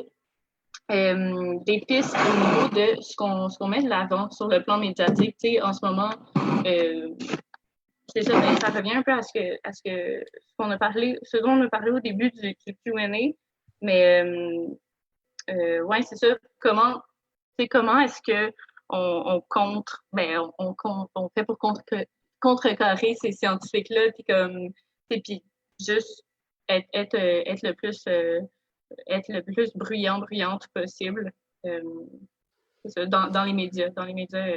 des pistes au niveau de ce qu'on met de l'avant sur le plan médiatique? Tu sais, en ce moment, c'est ça, mais ça revient un peu à ce qu'on a parlé, ce dont on a parlé au début du Q&A. Mais ouais, c'est ça. Comment est-ce que on contre, ben, on fait pour contrecarrer ces scientifiques-là, puis juste être le plus bruyante possible. C'est ça, dans les médias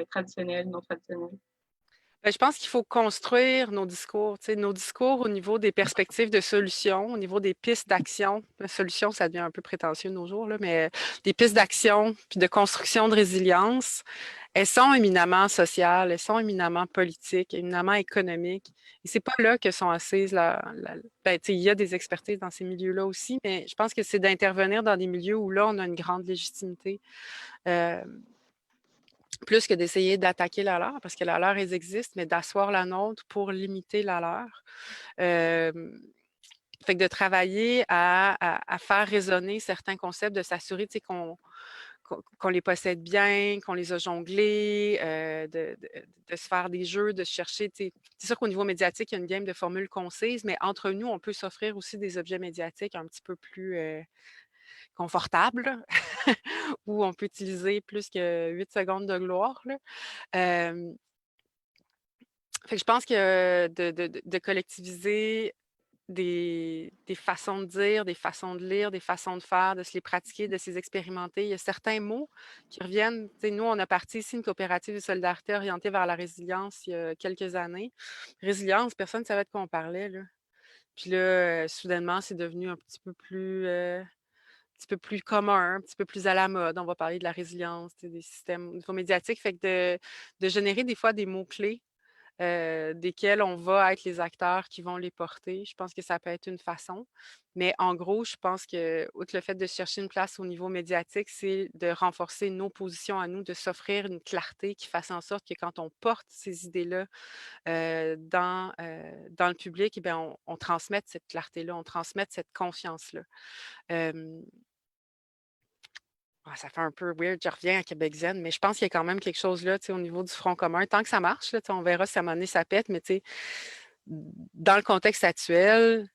traditionnels, non traditionnels. Ben, je pense qu'il faut construire nos discours, nos discours au niveau des perspectives de solutions, au niveau des pistes d'action. La solution, ça devient un peu prétentieux de nos jours, là, mais des pistes d'action puis de construction de résilience, elles sont éminemment sociales, elles sont éminemment politiques, éminemment économiques. Et c'est pas là que sont assises ben, il y a des expertises dans ces milieux-là aussi, mais je pense que c'est d'intervenir dans des milieux où là, on a une grande légitimité. Plus que d'essayer d'attaquer la leur, parce que la leur, elles existent, mais d'asseoir la nôtre pour limiter la leur. Fait que de travailler à faire résonner certains concepts, de s'assurer qu'on les possède bien, qu'on les a jonglés, de se faire des jeux, de se chercher. C'est sûr qu'au niveau médiatique, il y a une game de formules concises, mais entre nous, on peut s'offrir aussi des objets médiatiques un petit peu plus confortables, où on peut utiliser plus que 8 secondes de gloire. Là. Fait que je pense que de collectiviser des façons de dire, des façons de lire, des façons de faire, de se les pratiquer, de se les expérimenter. Il y a certains mots qui reviennent. T'sais, nous, on a parti ici une coopérative de solidarité orientée vers la résilience il y a quelques années. Résilience, personne ne savait de quoi on parlait. Là. Puis là, soudainement, c'est devenu un petit peu plus commun, un petit peu plus à la mode. On va parler de la résilience, des systèmes au niveau médiatique. Fait que de générer des fois des mots-clés desquels on va être les acteurs qui vont les porter. Je pense que ça peut être une façon. Mais en gros, je pense que, outre le fait de chercher une place au niveau médiatique, c'est de renforcer nos positions à nous, de s'offrir une clarté qui fasse en sorte que quand on porte ces idées-là dans le public, eh bien, on transmette cette clarté-là, on transmette cette confiance-là. Ça fait un peu weird, je reviens à Québec Zen, mais je pense qu'il y a quand même quelque chose là, au niveau du Front commun. Tant que ça marche, là, on verra si à un moment donné ça pète, mais dans le contexte actuel,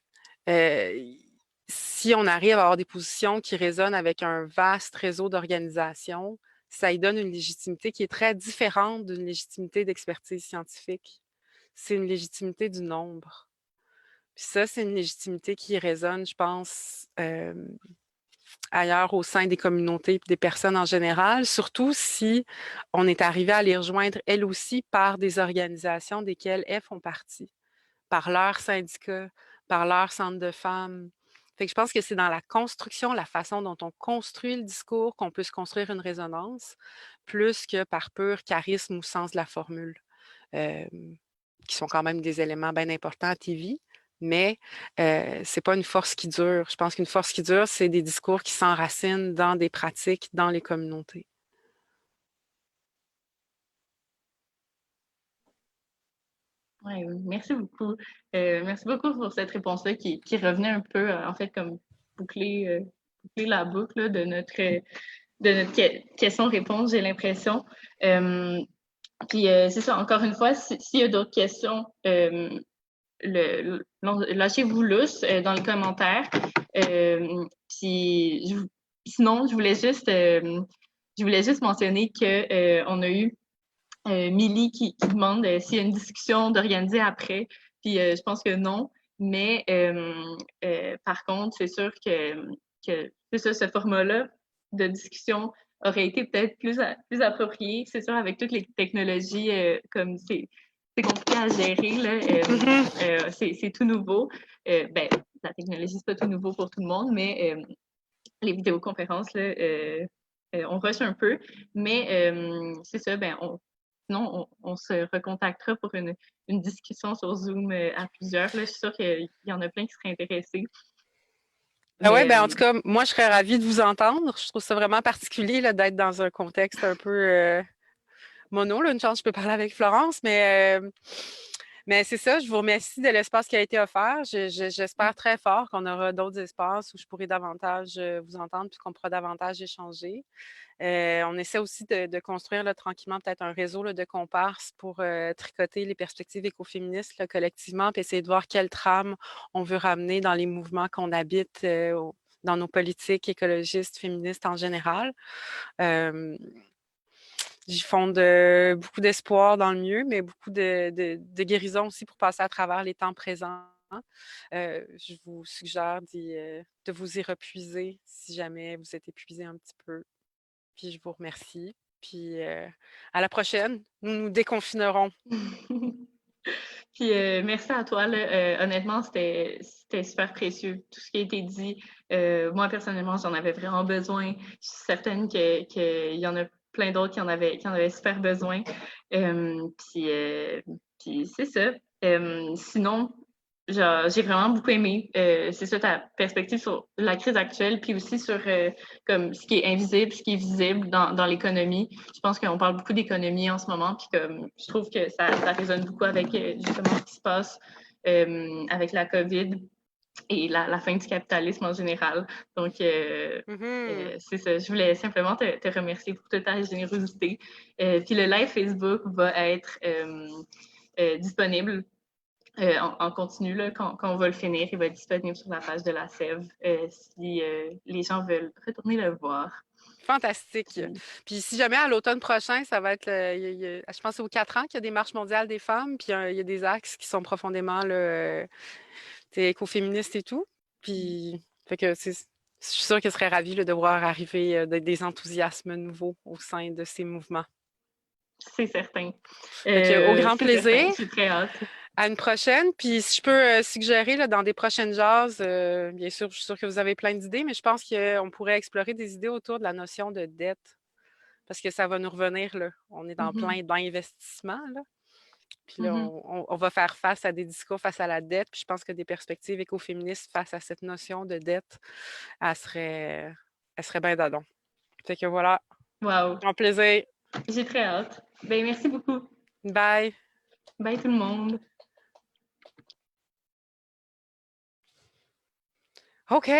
si on arrive à avoir des positions qui résonnent avec un vaste réseau d'organisations, ça y donne une légitimité qui est très différente d'une légitimité d'expertise scientifique. C'est une légitimité du nombre. Puis ça, c'est une légitimité qui résonne, je pense, ailleurs au sein des communautés et des personnes en général, surtout si on est arrivé à les rejoindre elles aussi par des organisations desquelles elles font partie, par leurs syndicats, par leurs centres de femmes. Fait que je pense que c'est dans la construction, la façon dont on construit le discours qu'on peut se construire une résonance, plus que par pur charisme ou sens de la formule, qui sont quand même des éléments bien importants à TV. Mais c'est pas une force qui dure. Je pense qu'une force qui dure, c'est des discours qui s'enracinent dans des pratiques, dans les communautés. Ouais, merci beaucoup. Merci beaucoup pour cette réponse-là qui revenait un peu, en fait, comme boucler la boucle là, de notre question-réponse, j'ai l'impression. Puis c'est ça, encore une fois, s'il y a d'autres questions, lâchez-vous lousse dans les commentaires. Puis sinon, je voulais juste je voulais juste mentionner qu'on a eu Milly qui demande s'il y a une discussion d'organiser après. Puis je pense que non. Mais par contre, c'est sûr que c'est ça, ce format-là de discussion aurait été peut-être plus approprié. C'est sûr, avec toutes les technologies, comme c'est compliqué à gérer, là, c'est tout nouveau. Ben, la technologie, c'est pas tout nouveau pour tout le monde, mais les vidéoconférences, là, on rush un peu. Mais c'est ça, ben, sinon, on se recontactera pour une discussion sur Zoom à plusieurs. Là. Je suis sûre qu'il y en a plein qui seraient intéressés. Ben ouais, Mais, ben en tout cas, moi, je serais ravie de vous entendre. Je trouve ça vraiment particulier là, d'être dans un contexte un peu mono. Là, une chance, je peux parler avec Florence, mais c'est ça, je vous remercie de l'espace qui a été offert. J'espère très fort qu'on aura d'autres espaces où je pourrai davantage vous entendre puis qu'on pourra davantage échanger. On essaie aussi de construire là, tranquillement peut-être un réseau là, de comparses pour tricoter les perspectives écoféministes là, collectivement, puis essayer de voir quelle trame on veut ramener dans les mouvements qu'on habite, dans nos politiques écologistes, féministes en général. J'y fonde beaucoup d'espoir dans le mieux, mais beaucoup de guérison aussi pour passer à travers les temps présents. Je vous suggère de vous y repuiser si jamais vous êtes épuisé un petit peu. Puis je vous remercie. Puis à la prochaine, nous nous déconfinerons. Puis merci à toi. Là. Honnêtement, c'était super précieux. Tout ce qui a été dit, moi personnellement, j'en avais vraiment besoin. Je suis certaine qu'il y en a plein d'autres qui en avaient super besoin. Puis c'est ça. Sinon, j'ai vraiment beaucoup aimé. C'est ça ta perspective sur la crise actuelle, puis aussi sur comme ce qui est invisible, ce qui est visible dans l'économie. Je pense qu'on parle beaucoup d'économie en ce moment, puis comme je trouve que ça résonne beaucoup avec justement ce qui se passe avec la COVID et la fin du capitalisme en général. Donc, c'est ça. Je voulais simplement te remercier pour toute ta générosité. Puis le live Facebook va être disponible en continu, là, quand on va le finir, il va être disponible sur la page de la Sève si les gens veulent retourner le voir. Fantastique. Puis si jamais à l'automne prochain, ça va être, je pense que c'est aux 4 ans qu'il y a des marches mondiales des femmes, puis il y a des axes qui sont profondément là, écoféministes et tout. Puis, fait que je suis sûre que je serais ravie là, de voir arriver des enthousiasmes nouveaux au sein de ces mouvements. C'est certain. Fait que, au grand C'est certain. plaisir. Je suis très hâte. À une prochaine. Puis si je peux suggérer là, dans des prochaines jases, bien sûr, je suis sûre que vous avez plein d'idées, mais je pense qu'on pourrait explorer des idées autour de la notion de dette. Parce que ça va nous revenir, là. On est dans plein d'investissements, là. Puis là, on va faire face à des discours face à la dette. Puis je pense que des perspectives écoféministes face à cette notion de dette, elle serait bien d'adon. Fait que voilà. Wow. Un plaisir. J'ai très hâte. Ben, merci beaucoup. Bye. Bye tout le monde. OK.